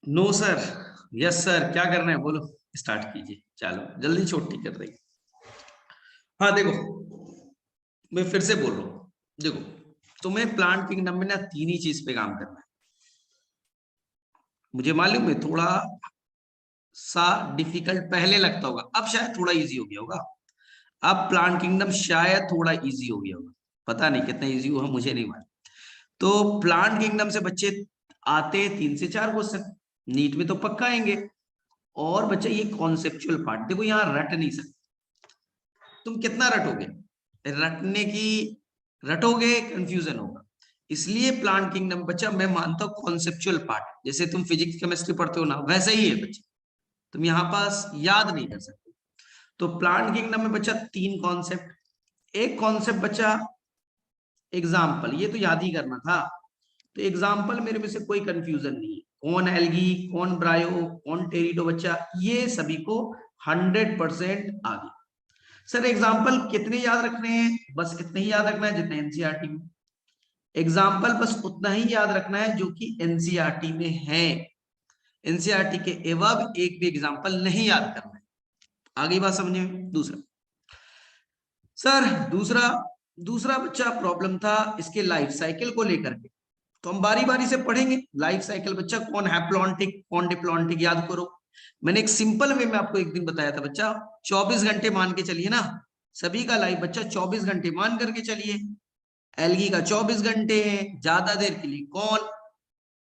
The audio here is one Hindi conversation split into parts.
No sir. यस सर, क्या करना है बोलो। स्टार्ट कीजिए, चलो जल्दी छोटी कर देंगे। हाँ देखो, मैं फिर से बोल रहा हूँ। देखो, तुम्हें प्लांट किंगडम में ना तीन ही चीज पे काम करना है। मुझे मालूम है थोड़ा सा डिफिकल्ट पहले लगता होगा, अब शायद थोड़ा इजी हो गया होगा। अब प्लांट किंगडम शायद थोड़ा इजी हो गया होगा। पता नहीं कितना इजी हुआ, मुझे नहीं मालूम। तो प्लांट किंगडम से बच्चे आते 3 से 4 क्वेश्चन, नीट में तो पक्का आएंगे। और बच्चे ये कॉन्सेप्चुअल पार्ट देखो, यहाँ रट नहीं सकते। तुम कितना रटोगे, रटने की रटोगे कंफ्यूजन होगा। इसलिए प्लांट किंगडम बच्चा मैं मानता हूँ कॉन्सेप्चुअल पार्ट, जैसे तुम फिजिक्स केमिस्ट्री पढ़ते हो ना, वैसे ही है बच्चे। तुम यहाँ पास याद नहीं कर सकते। तो प्लांट किंगडम में बच्चा तीन कॉन्सेप्ट। एक कॉन्सेप्ट बच्चा एग्जाम्पल, ये तो याद ही करना था। तो एग्जाम्पल मेरे में से कोई कंफ्यूजन नहीं है, कौन एल्गी कौन ब्रायो कौन टेरिडो बच्चा, ये सभी को 100% आ गया। सर एग्जाम्पल कितने याद रखने हैं, बस इतने ही याद रखना है जितने एनसीईआरटी में। एग्जाम्पल बस उतना ही याद रखना है जो कि एनसीईआरटी में है। एनसीईआरटी के एवब एक भी एग्जाम्पल नहीं याद करना है। आगे बात समझे। दूसरा सर, दूसरा दूसरा बच्चा प्रॉब्लम था इसके लाइफ साइकिल को लेकर के। तो हम बारी बारी से पढ़ेंगे लाइफ साइकिल बच्चा, कौन हैप्लॉन्टिक कौन डिप्लॉन्टिक याद करो। मैंने एक सिंपल वे में आपको एक दिन बताया था बच्चा, 24 घंटे मान के चलिए ना। सभी का लाइफ बच्चा 24 घंटे मान करके चलिए। एल्गी का 24 घंटे है, ज्यादा देर के लिए कौन,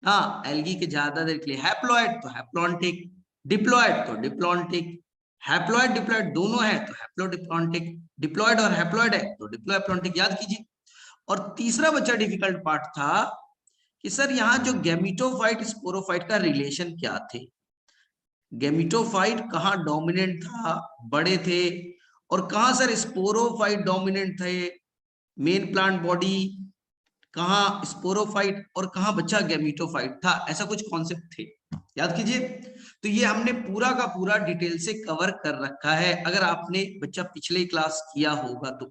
हाँ एल्गी के ज्यादा देर के लिए हैप्लॉइड तो हैप्लॉन्टिक, डिप्लॉइड तो डिप्लॉन्टिक। हैप्लॉइड डिप्लॉइड दोनों है तो हैप्लोडिप्लॉन्टिक, डिप्लॉइड और हैप्लॉइड है तो डिप्लोहैप्लॉन्टिक, याद कीजिए। और तीसरा बच्चा डिफिकल्ट पार्ट था कि सर यहाँ जो गैमिटोफाइट स्पोरोफाइट का रिलेशन क्या थे। गैमिटोफाइट कहाँ डोमिनेंट था, बड़े थे, और कहाँ सर स्पोरोफाइट डोमिनेंट थे, मेन प्लांट बॉडी, कहाँ स्पोरोफाइट और कहाँ बच्चा गैमिटोफाइट था, ऐसा कुछ कॉन्सेप्ट थे, याद कीजिए। तो ये हमने पूरा का पूरा डिटेल से कवर कर रखा है, अगर आपने बच्चा पिछले क्लास किया होगा तो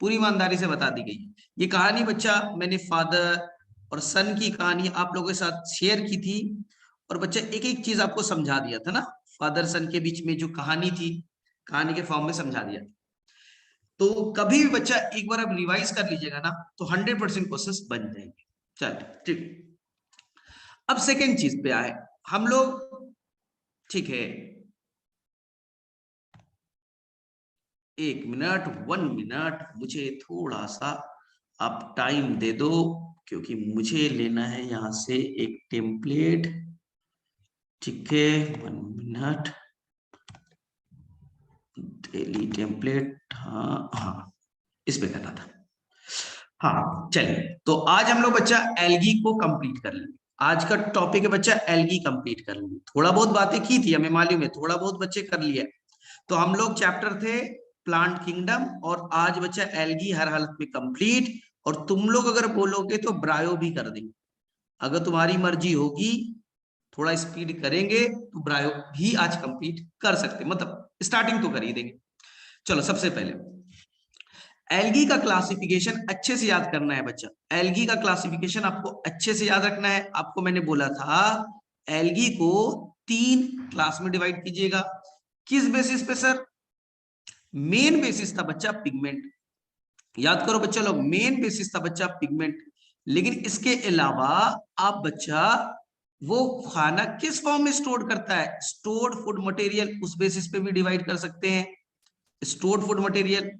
पूरी ईमानदारी से बता दी गई। ये कहानी बच्चा मैंने फादर और सन की कहानी आप लोगों के साथ शेयर की थी, और बच्चा एक एक चीज आपको समझा दिया था ना, फादर सन के बीच में जो कहानी थी, कहानी के फॉर्म में समझा दिया। तो कभी भी बच्चा एक बार आप रिवाइज कर लीजिएगा ना, तो 100% क्वेश्चंस बन जाएंगे। चलिए ठीक, अब सेकेंड चीज पे आए हम लोग। ठीक है, 1 मिनट 1 मिनट मुझे थोड़ा सा आप टाइम दे दो, क्योंकि मुझे लेना है यहां से एक टेम्पलेट। ठीक है, 1 मिनट, डेली टेम्पलेट, हाँ हाँ, इस पे करना था। हाँ चलिए, तो आज हम लोग बच्चा एल्गी को कंप्लीट कर लेंगे। आज का टॉपिक है बच्चा एल्गी कंप्लीट कर लेंगे। थोड़ा बहुत बातें की थी, हमें मालूम है, थोड़ा बहुत बच्चे कर लिया। तो हम लोग चैप्टर थे प्लांट किंगडम, और आज बच्चा एल्गी हर हालत में कंप्लीट। और तुम लोग अगर बोलोगे तो ब्रायो भी कर देंगे, अगर तुम्हारी मर्जी होगी, थोड़ा स्पीड करेंगे तो ब्रायो भी आज कंप्लीट कर सकते, मतलब स्टार्टिंग तो कर ही देंगे। चलो सबसे पहले एल्गी का क्लासिफिकेशन अच्छे से याद करना है बच्चा। एल्गी का क्लासिफिकेशन आपको अच्छे से याद रखना है। आपको मैंने बोला था एल्गी को 3 क्लास में डिवाइड कीजिएगा। किस बेसिस पे सर, मेन बेसिस था बच्चा पिगमेंट, याद करो बच्चा लोग, मेन बेसिस था बच्चा पिगमेंट। लेकिन इसके अलावा आप बच्चा वो खाना किस फॉर्म में स्टोर करता है, स्टोर्ड फूड मटेरियल, उस बेसिस पे भी डिवाइड कर सकते हैं, स्टोर्ड फूड मटेरियल।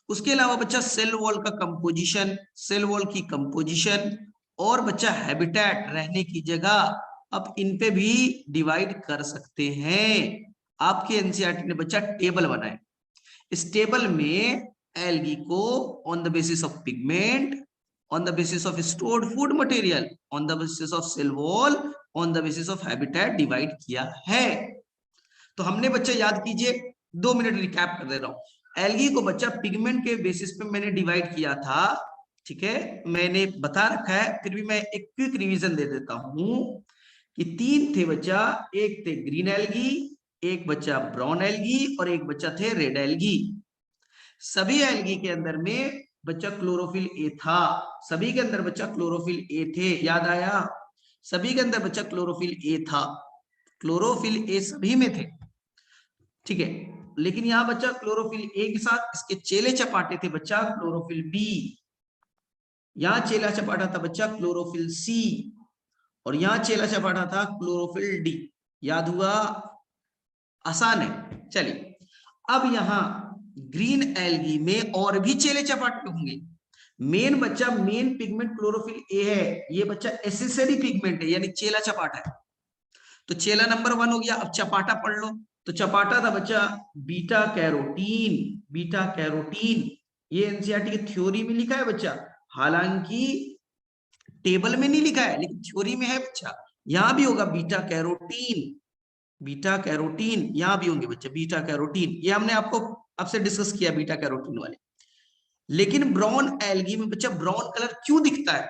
उसके अलावा बच्चा सेल वॉल का कंपोजिशन, सेल वॉल की कंपोजिशन, और बच्चा हैबिटेट रहने की जगह, अब इन पे भी डिवाइड कर सकते हैं। आपके एनसीईआरटी ने बच्चा टेबल बनाए, इस टेबल में एल्गी को on the basis of pigment, on the basis of stored food material, on the basis of cell wall, on the basis of habitat divide किया है। तो हमने बच्चे याद कीजिए, 2 मिनट रिकैप कर दे रहा हूं। एल्गी को बच्चा पिगमेंट के बेसिस पे मैंने डिवाइड किया था, ठीक है, मैंने बता रखा है, फिर भी मैं एक क्विक रिवीजन दे देता हूं कि 3 थे बच्चा। एक थे ग्रीन एल्गी, एक बच्चा ब्राउन एल्गी, और एक बच्चा थे रेड एल्गी। सभी एल्गी के अंदर में बच्चा क्लोरोफिल ए था, सभी के अंदर बच्चा क्लोरोफिल ए थे, याद आया, सभी के अंदर बच्चा क्लोरोफिल ए था। क्लोरोफिल ए सभी में थे, ठीक है, लेकिन यहाँ बच्चा क्लोरोफिल ए के साथ इसके चेले चपाटे थे बच्चा क्लोरोफिल बी, यहाँ चेला चपाटा था बच्चा क्लोरोफिल सी, और यहाँ चेला चपाटा था क्लोरोफिल डी। याद हुआ? आसान है। चलिए अब यहाँ ग्रीन एल्गी में और भी चेले चपाटे होंगे। मेन बच्चा मेन पिगमेंट क्लोरोफिल ए है, ये बच्चा एसेसरी पिगमेंट है यानी चेला चपाटा है। तो चेला नंबर 1 हो गया। अब चपाटा पढ़ लो। तो चपाटा था बच्चा बीटा कैरोटीन, बीटा कैरोटीन। ये एनसीईआरटी की थ्योरी में लिखा है बच्चा, हालांकि टेबल में नहीं लिखा है लेकिन थ्योरी में है बच्चा। यहां भी होगा बीटा कैरोटीन, बीटा कैरोटीन यहां भी होंगे बच्चे बीटा कैरोटीन। ये हमने आपसे डिस्कस किया बीटा कैरोटीन वाले। लेकिन ब्राउन एल्गी में बच्चा ब्राउन कलर क्यों दिखता है?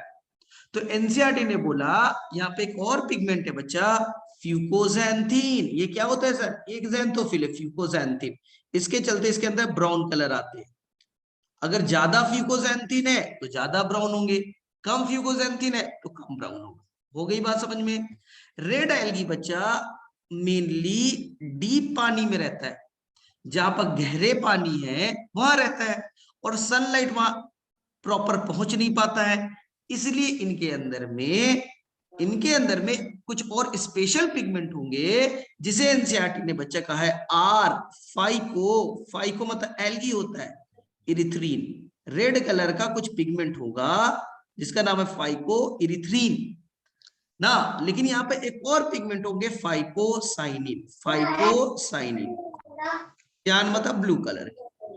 तो एनसीईआरटी ने बोला यहाँ पे एक और पिगमेंट है बच्चा फ्यूकोजैंथीन। ये क्या होता है सर? एक ज़ैंथोफिल है फ्यूकोजैंथीन, इसके चलते इसके अंदर ब्राउन कलर आते हैं। अगर ज्यादा फ्यूकोजैंथीन है तो ज्यादा ब्राउन होंगे, कम फ्यूकोजैंथीन है तो कम ब्राउन होगा। हो गई बात समझ में? रेड एल्गी बच्चा मेनली डीप पानी में रहता है, जहां पर गहरे पानी है वहां रहता है, और सनलाइट वहां प्रॉपर पहुंच नहीं पाता है। इसलिए इनके अंदर में कुछ और स्पेशल पिगमेंट होंगे, जिसे एनसीईआरटी ने बच्चा कहा है आर फाइको। फाइको मतलब एल्गी होता है, इरिथ्रीन। रेड कलर का कुछ पिगमेंट होगा जिसका नाम है फाइको इरिथ्रीन ना। लेकिन यहाँ पे एक और पिगमेंट होंगे फाइकोसाइनिन, फाइकोसाइनिन ध्यान मतलब ब्लू कलर,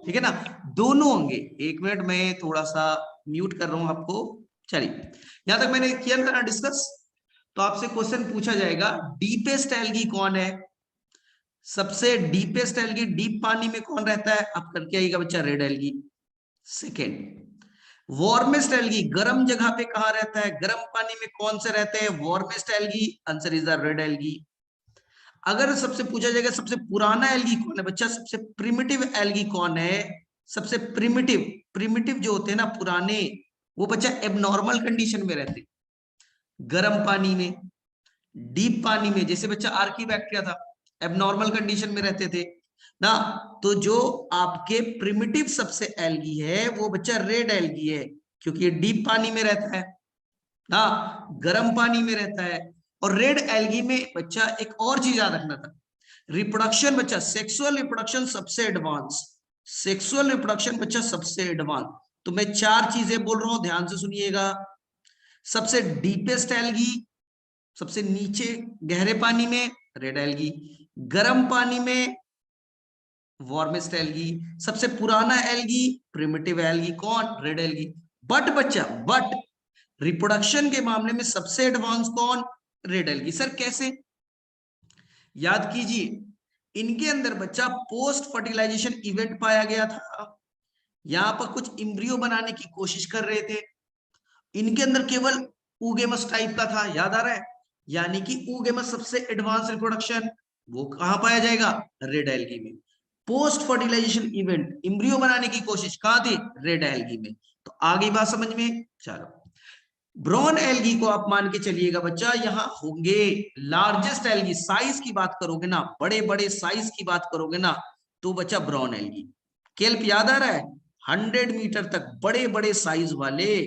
ठीक है ना। दोनों होंगे। एक मिनट में थोड़ा सा म्यूट कर रहा हूं आपको। चलिए यहां तक मैंने किया था ना डिस्कस। तो आपसे क्वेश्चन पूछा जाएगा डीपेस्ट एल्गी कौन है? सबसे डीपेस्ट एल्गी डीप पानी में कौन रहता है? आप करके आइएगा बच्चा, red algae. Second warmest algae गर्म जगह पे कहां रहता है? गर्म पानी में कौन से रहते हैं? Warmest algae. Answer is the red algae. अगर सबसे पूछा जाएगा सबसे पुराना एल्गी कौन है बच्चा, सबसे प्रिमिटिव एल्गी कौन है? सबसे प्रिमिटिव, प्रिमिटिव जो होते हैं ना पुराने, वो बच्चा एबनॉर्मल कंडीशन में रहते, गर्म पानी में, डीप पानी में। जैसे बच्चा आर्कीबैक्टीरिया था, एबनॉर्मल कंडीशन में रहते थे ना। तो जो आपके प्रिमिटिव सबसे एल्गी है वो बच्चा रेड एल्गी है, क्योंकि ये डीप पानी में रहता है ना, गर्म पानी में रहता है। और रेड एल्गी में बच्चा एक और चीज याद रखना था, रिप्रोडक्शन बच्चा, सेक्सुअल रिप्रोडक्शन सबसे एडवांस, सेक्सुअल रिप्रोडक्शन बच्चा सबसे एडवांस। तो मैं 4 चीजें बोल रहा हूं, ध्यान से सुनिएगा। सबसे डीपेस्ट एल्गी, सबसे नीचे गहरे पानी में रेड एल्गी, गर्म पानी में वार्मेस्ट एल्गी, सबसे पुराना एल्गी प्रिमिटिव एल्गी कौन? Red algae. बट बच्चा बट रिप्रोडक्शन के मामले में सबसे एडवांस कौन? Red algae. सर कैसे? याद कीजिए, इनके अंदर बच्चा पोस्ट फर्टिलाइजेशन इवेंट पाया गया था। यहां पर कुछ इम्ब्रियो बनाने की कोशिश कर रहे थे, इनके अंदर केवल ऊगेमस टाइप का था, याद आ रहा है? यानी कि ऊगेमस सबसे एडवांस रिप्रोडक्शन, वो कहां पाया जाएगा? रेड एल्गी में। पोस्ट फर्टिलाइजेशन इवेंट, इम्ब्रियो बनाने की कोशिश कहां थी? रेड एल्गी में। तो आगे बात समझ में? चलो ब्राउन एल्गी को आप मान के चलिएगा बच्चा, यहां होंगे लार्जेस्ट एल्गी, साइज की बात करोगे ना, बड़े बड़े साइज की बात करोगे ना, तो बच्चा ब्राउन एल्गी। केल्प याद आ रहा है? 100 मीटर तक बड़े बड़े साइज वाले,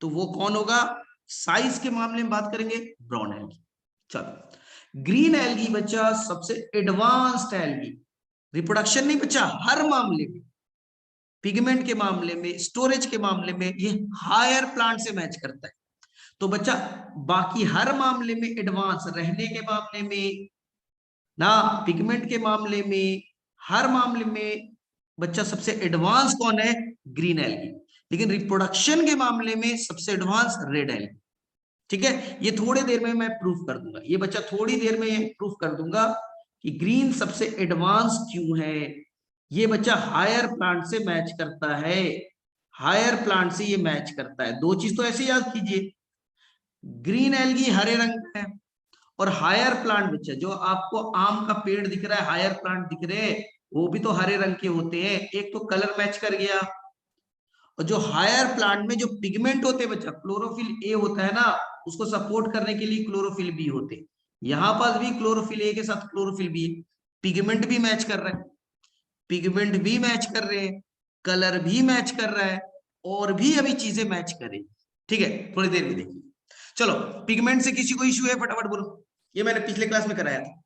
तो वो कौन होगा? साइज के मामले में बात करेंगे ब्राउन एल्गी। चलो ग्रीन एल्गी बच्चा सबसे एडवांस्ड एल्गी, रिप्रोडक्शन नहीं बच्चा, हर मामले में, पिगमेंट के मामले में, स्टोरेज के मामले में ये हायर प्लांट से मैच करता है। तो बच्चा बाकी हर मामले में एडवांस, रहने के मामले में ना, पिगमेंट के मामले में, हर मामले में बच्चा सबसे एडवांस कौन है? Green algae. लेकिन रिप्रोडक्शन के मामले में सबसे एडवांस रेड एल्गी। ठीक है, ये थोड़ी देर में मैं प्रूफ कर दूंगा, ये बच्चा थोड़ी देर में प्रूफ कर दूंगा कि ग्रीन सबसे एडवांस क्यों है। ये बच्चा हायर प्लांट से मैच करता है, हायर प्लांट से ये मैच करता है। 2 चीज तो ऐसे याद कीजिए, ग्रीन एल्गी हरे रंग का है, और हायर प्लांट बच्चा जो आपको आम का पेड़ दिख रहा है, हायर प्लांट दिख रहे हैं, वो भी तो हरे रंग के होते हैं। एक तो कलर मैच कर गया, और जो हायर प्लांट में जो पिगमेंट होते हैं बच्चा, क्लोरोफिल ए होता है ना, उसको सपोर्ट करने के लिए क्लोरोफिल बी होते हैं। यहां पास भी क्लोरोफिल ए के साथ क्लोरोफिल बी है, पिगमेंट भी मैच कर रहा है, पिगमेंट भी मैच कर रहे हैं, कलर भी मैच कर रहा है, और भी अभी चीजें मैच करें। ठीक है, थोड़ी देर में देखिए। चलो, पिगमेंट से किसी को इश्यू है, फटाफट बोलो। ये मैंने पिछले क्लास में कराया था।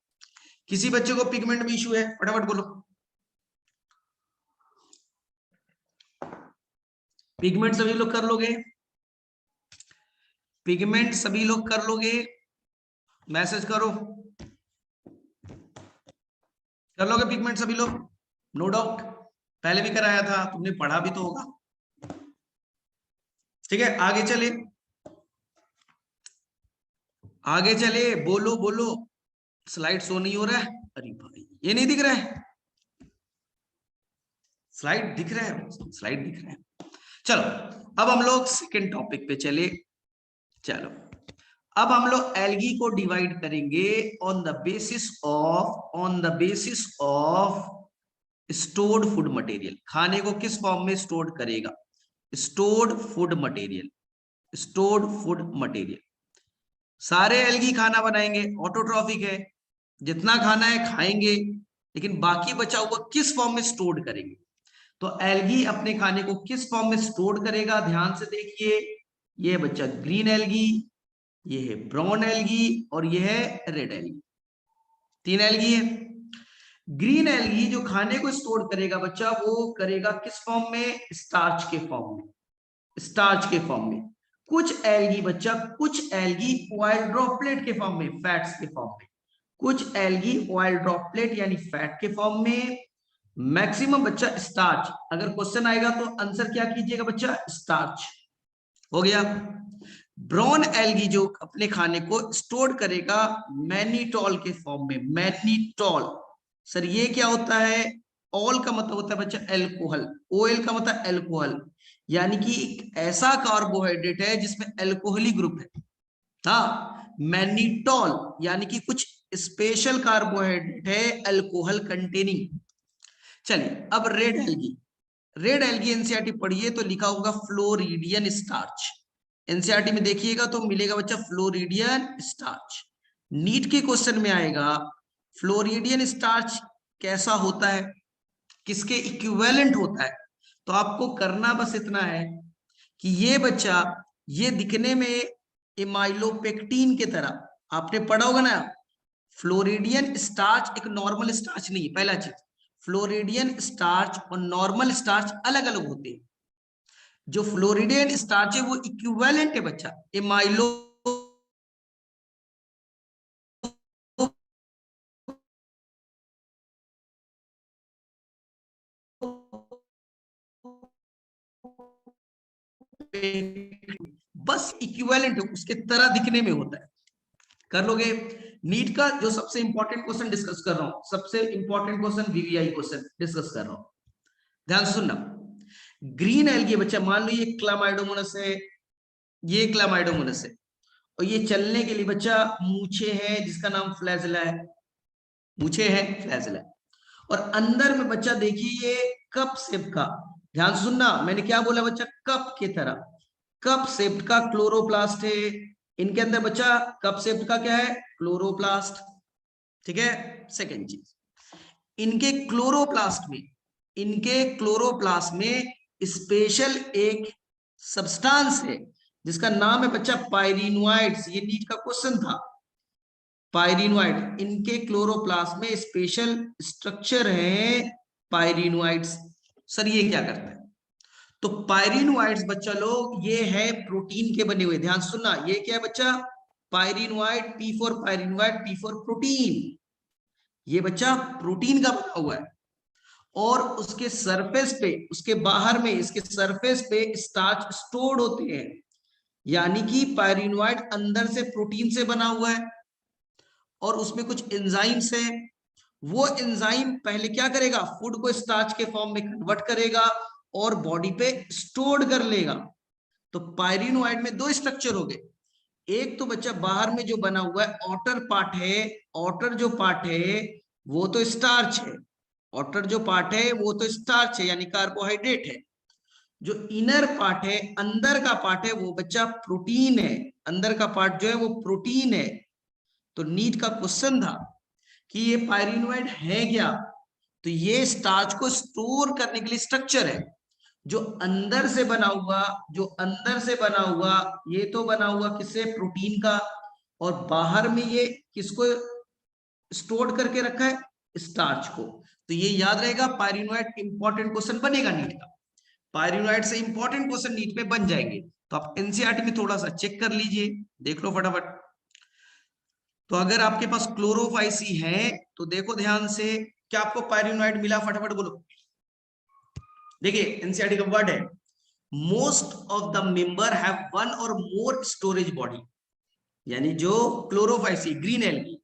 किसी बच्चे को पिगमेंट में इश्यू है, फटाफट बोलो। पिगमेंट सभी लोग कर लोगे? पिगमेंट सभी लोग कर लोगे? मैसेज करो, कर लोगे पिगमेंट सभी लोग? नो डाउट, पहले भी कराया था, तुमने पढ़ा भी तो होगा। ठीक है, आगे चले, आगे चले, बोलो बोलो। स्लाइड शो नहीं हो रहा है? अरे भाई, ये नहीं दिख रहा है? स्लाइड दिख रहा है, स्लाइड दिख रहा है। चलो, अब हम लोग सेकेंड टॉपिक पे चले। चलो, अब हम लोग एल्गी को डिवाइड करेंगे on the basis of stored food material. खाने को किस फॉर्म में स्टोर करेगा? Stored food material, stored food material. सारे एल्गी खाना बनाएंगे, ऑटोट्रॉफिक है, जितना खाना है खाएंगे, लेकिन बाकी बचा हुआ किस फॉर्म में स्टोर करेंगे? तो एल्गी अपने खाने को किस फॉर्म में स्टोर करेगा? ध्यान से देखिए, ये है बच्चा ग्रीन एल्गी, ये है ब्राउन एल्गी, और ये है रेड एल्गी। तीन एल्गी है। ग्रीन एल्गी जो खाने को स्टोर करेगा बच्चा, वो करेगा किस फॉर्म में? स्टार्च के फॉर्म में, स्टार्च के फॉर्म में। कुछ एल्गी बच्चा, कुछ एल्गी ऑयल ड्रॉपलेट के फॉर्म में, फैट्स के फॉर्म में। कुछ एल्गी ऑयल ड्रॉपलेट यानी फैट के फॉर्म में। मैक्सिमम बच्चा स्टार्च। अगर क्वेश्चन आएगा तो आंसर क्या कीजिएगा बच्चा? स्टार्च। हो गया। ब्राउन एल्गी जो अपने खाने को स्टोर करेगा मैनिटॉल के फॉर्म में, मैनिटॉल। सर ये क्या होता है? ऑल का मतलब होता है बच्चा एल्कोहल, ओएल का मतलब एल्कोहल, यानी कि एक ऐसा कार्बोहाइड्रेट है जिसमें एल्कोहली ग्रुप है। हाँ, मैनिटॉल यानी कि कुछ स्पेशल कार्बोहाइड्रेट है अल्कोहल कंटेनिंग। चलिए, अब red algae. Red algae NCERT पढ़िए तो लिखा होगा फ्लोरिडियन स्टार्च। एनसीईआरटी में देखिएगा तो मिलेगा बच्चा फ्लोरिडियन स्टार्च। नीट के क्वेश्चन में आएगा फ्लोरिडियन स्टार्च कैसा होता है, किसके इक्विवेलेंट होता है। तो आपको करना बस इतना है कि ये बच्चा, ये दिखने में इमाइलोपेक्टिन के तरह आपने पढ़ा होगा ना। फ्लोरिडियन स्टार्च एक नॉर्मल स्टार्च नहीं है, पहला चीज। फ्लोरिडियन स्टार्च और नॉर्मल स्टार्च अलग अलग होते हैं। जो फ्लोरिडियन स्टार्च है वो इक्विवेलेंट है बच्चा इमाइलो बस इक्विवेलेंट है, उसके तरह दिखने में होता है। कर लोगे? नीट का जो सबसे इंपॉर्टेंट क्वेश्चन डिस्कस कर रहा हूं, सबसे important question VVI question discuss कर रहा हूं, ध्यान से सुनना। ग्रीन एल्गी बच्चा, मान लो ये क्लामाइडोमोनस है, ये क्लामाइडोमोनस है, और ये चलने के लिए बच्चा मूछे है जिसका नाम फ्लैजला है, मूछे है फ्लैजला। और अंदर में बच्चा देखिए ये कप शेप का, ध्यान से सुनना, मैंने क्या बोला बच्चा? कप की तरह, कप शेप का क्लोरोप्लास्ट है। इनके अंदर बच्चा कप शेप का क्या है? क्लोरोप्लास्ट। ठीक है। सेकेंड चीज, इनके क्लोरोप्लास्ट में, इनके क्लोरोप्लास्ट में स्पेशल एक सब्सटेंस है जिसका नाम है बच्चा पायरिनोइड्स। ये नीट का क्वेश्चन था, पायरिनोइड। इनके क्लोरोप्लास्ट में स्पेशल स्ट्रक्चर है पायरिनोइड्स। सर ये क्या करता है? तो पायरिनोइड्स बच्चा लोग ये है प्रोटीन के बने हुए, ध्यान सुनना, ये क्या है बच्चा? Pyrenoid, P for pyrenoid, P for protein. ये बच्चा प्रोटीन का बना हुआ है, और उसके सरफेस पे, उसके बाहर में, इसके सरफेस पे स्टार्च स्टोर्ड होते हैं। यानी कि पायरिनोइड अंदर से प्रोटीन से बना हुआ है, और उसमें कुछ एंजाइम्स है। वो एंजाइम पहले क्या करेगा? फूड को स्टार्च के फॉर्म में कन्वर्ट करेगा और बॉडी पे स्टोर्ड कर लेगा। तो पायरिनोइड में दो स्ट्रक्चर हो गए। एक तो बच्चा बाहर में जो बना हुआ है आउटर पार्ट है, आउटर जो पार्ट है वो तो स्टार्च है, आउटर जो पार्ट है वो तो स्टार्च है यानी कार्बोहाइड्रेट है। जो इनर पार्ट है, अंदर का पार्ट है, वो बच्चा प्रोटीन है। अंदर का पार्ट जो है वो प्रोटीन है। तो नीट का क्वेश्चन था कि ये पायरिनोइड है क्या, तो ये स्टार्च को स्टोर करने के लिए स्ट्रक्चर है जो अंदर से बना हुआ, ये तो बना हुआ किससे, प्रोटीन का, और बाहर में ये किसको स्टोर करके रखा है, स्टार्च को। तो ये याद रहेगा, पायरिनोइड इंपॉर्टेंट क्वेश्चन बनेगा नीट का, पायरिनोइड से इंपॉर्टेंट क्वेश्चन नीट में बन जाएंगे। तो आप एनसीईआरटी में थोड़ा सा चेक कर लीजिए, देख लो फटाफट। तो अगर आपके पास क्लोरोफाइसी है तो देखो ध्यान से, क्या आपको पायरिनोइड मिला, फटाफट बोलो। देखिए एनसीईआरटी का वर्ड है, most of the member have one और मोर स्टोरेज बॉडी, यानी जो क्लोरोफाइसी ग्रीन एल्गी,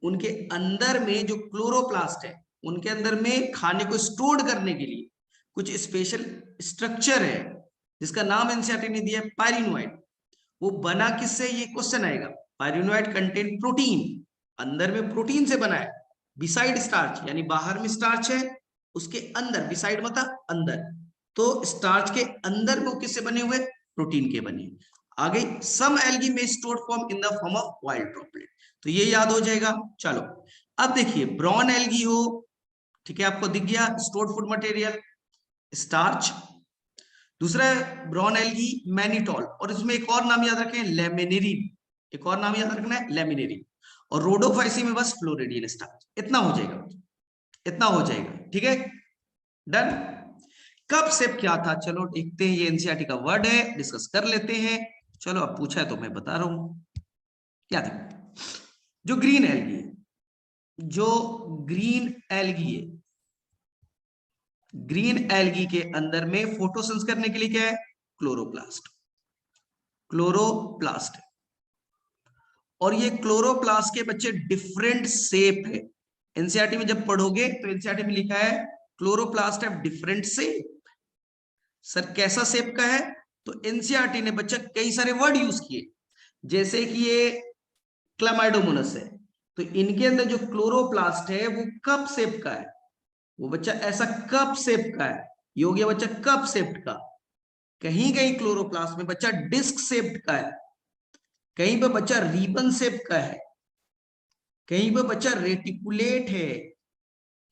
उनके अंदर में जो क्लोरोप्लास्ट है, उनके अंदर में खाने को स्टोर करने के लिए कुछ स्पेशल स्ट्रक्चर है जिसका नाम एनसीईआरटी ने दिया है पायरिनोइड। वो बना किससे, ये क्वेश्चन आएगा। पायरिनोइड कंटेन प्रोटीन, अंदर में प्रोटीन से बना है, बिसाइड स्टार्च, यानी बाहर में स्टार्च है, उसके अंदर, बिसाइड मतलब अंदर, तो स्टार्च के अंदर में वो किससे बने हुए, प्रोटीन के बने। आगे सम एल्गी में stored form in the form of oil droplet, तो ये याद हो जाएगा। चलो अब देखिए, ब्राउन एल्गी हो, ठीक है, आपको दिख गया स्टोर्ड फूड मटेरियल स्टार्च। दूसरा है ब्राउन एल्गी मैनिटॉल, और इसमें एक और नाम याद रखें, लेमिनेरिन, एक और नाम याद रखना है लेमिनेरिन। और रोडोफाइसी में बस फ्लोरिडियन स्टार्च। इतना हो जाएगा, इतना हो जाएगा, ठीक है, डन। कप सेप क्या था, चलो देखते हैं, ये एनसीईआरटी का वर्ड है, डिस्कस कर लेते हैं। चलो अब पूछा है तो मैं बता रहा हूं। क्या था, जो ग्रीन एल्गी है, जो ग्रीन एल्गी है, ग्रीन एल्गी के अंदर में फोटोसिंथेसिस करने के लिए क्या है, क्लोरोप्लास्ट, क्लोरोप्लास्ट। और ये क्लोरोप्लास्ट के बच्चे डिफरेंट शेप है, एनसीईआरटी में जब पढ़ोगे तो एनसीईआरटी में लिखा है chloroplast have different shape. Sir कैसा शेप का है, तो एनसीईआरटी ने बच्चा कई सारे वर्ड यूज किए, जैसे कि ये क्लामाइडोमोनास है, तो इनके अंदर जो क्लोरोप्लास्ट है वो कप शेप का है, वो बच्चा ऐसा कप शेप का है, ये हो गया बच्चा कप शेप का। कहीं कहीं क्लोरोप्लास्ट में बच्चा डिस्क शेप का है, कहीं पे बच्चा रिबन शेप का है, कहीं पे बच्चा रेटिकुलेट है,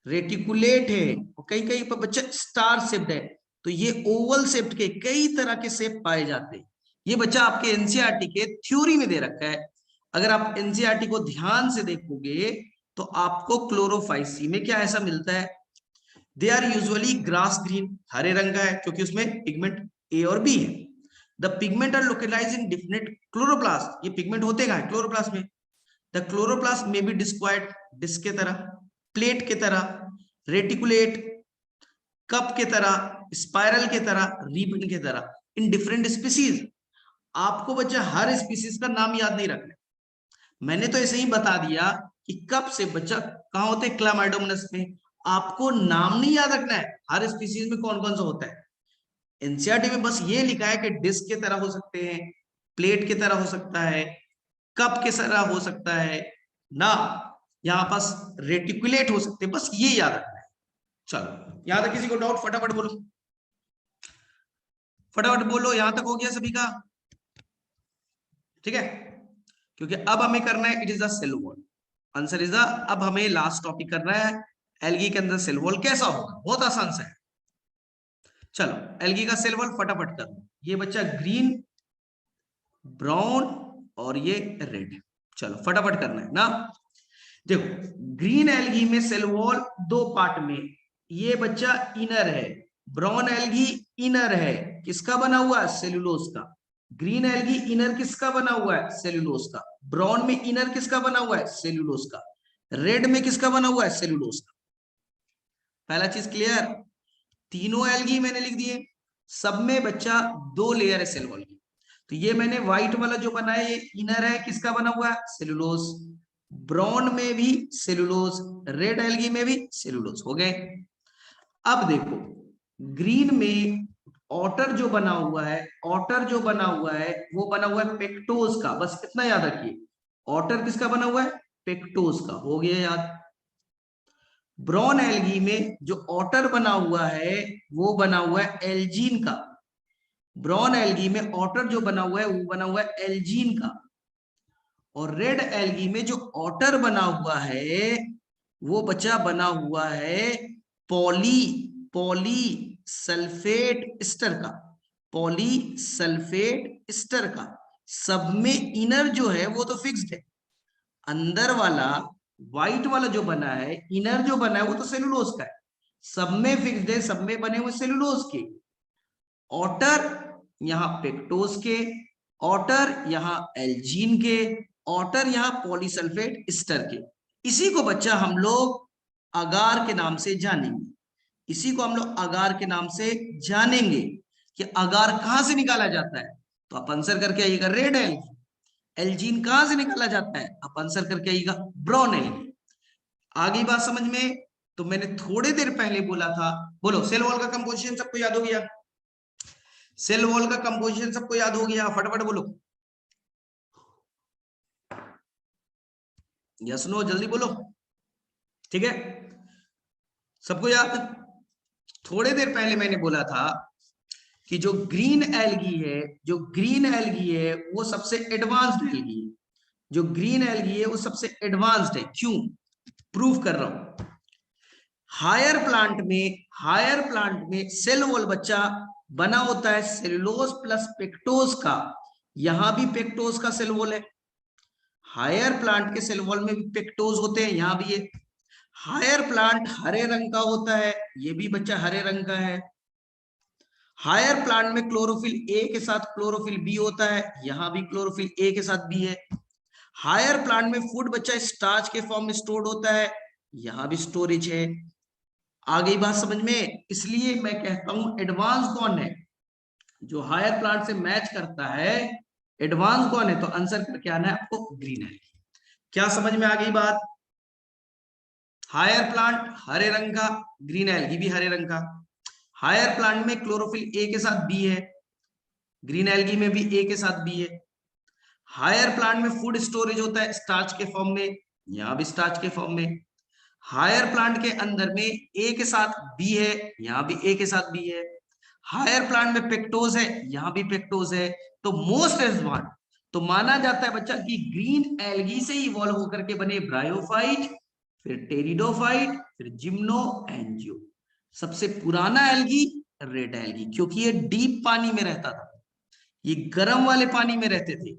रेटिकुलेट है, और कहीं कहीं पर बच्चा स्टार शेप्ड है। तो ये ओवल शेप्ड के कई तरह के शेप पाए जाते हैं। ये बच्चा आपके एनसीईआरटी के थ्योरी में दे रखा है। अगर आप एनसीईआरटी को ध्यान से देखोगे तो आपको क्लोरोफाइसी में क्या ऐसा मिलता है, they are usually grass green, हरे रंग का है क्योंकि उसमें पिगमेंट ए और बी है। The pigment are localised in different chloroplast, ये पिगमेंट होते कहां है, क्लोरोप्लास्ट में। द क्लोरोप्लास्ट में बी डिस्क्वायर्ड, डिस्क के तरह, प्लेट के तरह, रेटिकुलेट, कप के तरह, स्पाइरल के तरह, रिबन के तरह, इन डिफरेंट स्पीसीज। आपको बच्चा हर स्पीसीज का नाम याद नहीं रखना, मैंने तो ऐसे ही बता दिया कि कब से बच्चा कहां होते हैं, क्लामाइडोमोनास में। आपको नाम नहीं याद रखना है हर स्पीसीज में कौन कौन सा होता है। एनसीईआरटी में बस ये लिखा है कि डिस्क की तरह हो सकते हैं, प्लेट की तरह हो सकता है, कप के तरह हो सकता है ना, यहां पास रेटिकुलेट हो सकते हैं, बस ये याद रखना है। चलो यहां तक किसी को डाउट, फटाफट बोलो, फटाफट बोलो, यहां तक हो गया सभी का, ठीक है। क्योंकि अब हमें करना है, it is the cell wall, answer is the, अब हमें लास्ट टॉपिक करना है, एल्गी के अंदर सेल वॉल कैसा होगा, बहुत आसान सा है। चलो एल्गी का सेल वॉल फटाफट कर दो, ये बच्चा ग्रीन, ब्राउन और ये रेड, चलो फटाफट करना है ना। देखो ग्रीन एल्गी में सेल वॉल दो पार्ट में, ये बच्चा इनर है, ब्राउन एल्गी इनर है, किसका बना हुआ है, सेलुलोज का। ग्रीन एल्गी इनर किसका बना हुआ है, सेलुलोज का। ब्राउन में इनर किसका बना हुआ है, सेलुलोज का। रेड में किसका बना हुआ है, सेलुलोज का। पहला चीज क्लियर, तीनों एल्गी मैंने लिख दिए, सब में बच्चा दो लेयर है सेल वॉल की। तो ये मैंने व्हाइट वाला जो बना है, ये इनर है, किसका बना हुआ है, सेलुलोज। ब्राउन में भी सेलुलोज, रेड एल्गी में भी सेलुलोज, हो गए। अब देखो ग्रीन में ऑटर जो बना हुआ है, ऑटर जो बना हुआ है वो बना हुआ है पेक्टोज का, बस इतना याद रखिए, ऑटर किसका बना हुआ है, पेक्टोज का, हो गया याद। ब्राउन एल्गी में जो ऑटर बना हुआ है वो बना हुआ है एल्जीन का, ब्राउन एल्गी में ऑटर जो बना हुआ है वो बना हुआ है एल्जीन का। और रेड एल्गी में जो ऑटर बना हुआ है वो बच्चा बना हुआ है पॉली पॉली सल्फेट स्टर का, पॉली सल्फेट स्टर का। सब में इनर जो है वो तो फिक्स्ड है, अंदर वाला व्हाइट वाला जो बना है, इनर जो बना है वो तो सेलुलोज का है, सब में फिक्स्ड है, सब में बने हुए सेलुलोज के। ऑटर यहां पेक्टोज के, ऑटर यहां एल्जीन के, ऑटर यहां पॉलीसल्फेट स्टर के। इसी को बच्चा हम लोग अगार के नाम से जानेंगे, इसी को हम लोग अगार के नाम से जानेंगे कि अगार कहां से निकाला जाता है। तो आप आंसर करके आइएगा रेड एल्गी। एल्जीन कहां से निकाला जाता है, आप आंसर करके आइएगा ब्राउन एल्गी। आगे बात समझ में। तो मैंने थोड़ी देर पहले बोला था, बोलो सेल वॉल का कंपोजिशन सबको याद हो गया? सेल वॉल का कंपोजिशन सबको याद हो गया? फटाफट बोलो, यस नो, जल्दी बोलो। ठीक है, सबको याद? थोड़ी देर पहले मैंने बोला था कि जो ग्रीन एल्गी है, जो ग्रीन एल्गी है वो सबसे एडवांस्ड एल्गी है, जो ग्रीन एल्गी है वो सबसे एडवांस्ड है। क्यों? प्रूफ कर रहा हूं। हायर प्लांट में सेल वॉल बच्चा बना होता है सेलुलोज प्लस पेक्टोज का। यहां भी पेक्टोज का सेल वॉल है, हायर प्लांट के सेल वॉल में भी पेक्टोज होते हैं, यहां भी है। हायर प्लांट हरे रंग का होता है, ये भी बच्चा हरे रंग का है। हायर प्लांट में क्लोरोफिल ए के साथ क्लोरोफिल बी होता है, यहां भी क्लोरोफिल ए के साथ बी है। हायर प्लांट में फूड बच्चा स्टार्च के फॉर्म में स्टोर्ड होता है, यहां भी स्टोरेज है। आ गई बात समझ में? इसलिए मैं कहता हूं एडवांस कौन है, जो हायर प्लांट से मैच करता है, एडवांस कौन है? तो आंसर करके आना है आपको ग्रीन है। क्या समझ में आ गई बात? हायर प्लांट हरे रंग का, ग्रीन एल्गी भी हरे रंग का। हायर प्लांट में क्लोरोफिल ए के साथ बी है, ग्रीन एल्गी में भी ए के साथ बी है। हायर प्लांट में फूड स्टोरेज होता है स्टार्च के फॉर्म में, यहां भी स्टार्च के फॉर्म में। हायर प्लांट के अंदर में ए के साथ बी है, यहां भी ए के साथ बी है। हायर प्लांट में पेक्टोज है, यहां भी पेक्टोज है। तो मोस्ट एडवांस तो माना जाता है बच्चा कि ग्रीन एल्गी से इवॉल्व होकर के बने ब्रायोफाइट, फिर टेरिडोफाइट, फिर जिम्नो एंजियो। सबसे पुराना एल्गी रेड एल्गी, क्योंकि ये डीप पानी में रहता था, ये गर्म वाले पानी में रहते थे।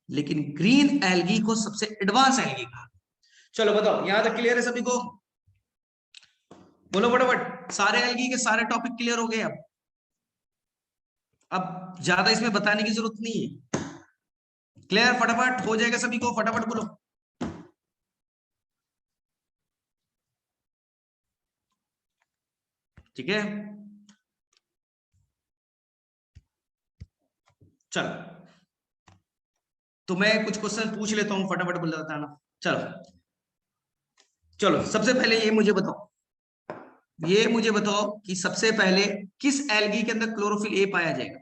लेकिन ग्रीन एल्गी को सबसे एडवांस एल्गी कहा। चलो बताओ, यहां तक क्लियर है सभी को? बोलो फटाफट, सारे एल्गी के सारे टॉपिक क्लियर हो गए? अब ज्यादा इसमें बताने की जरूरत नहीं है, क्लियर फटाफट हो जाएगा सभी को? फटाफट बोलो। ठीक है, चलो तो मैं कुछ क्वेश्चन पूछ लेता हूं, फटाफट बोल देता ना। चलो चलो, सबसे पहले ये मुझे बताओ कि सबसे पहले किस एल्गी के अंदर क्लोरोफिल ए पाया जाएगा?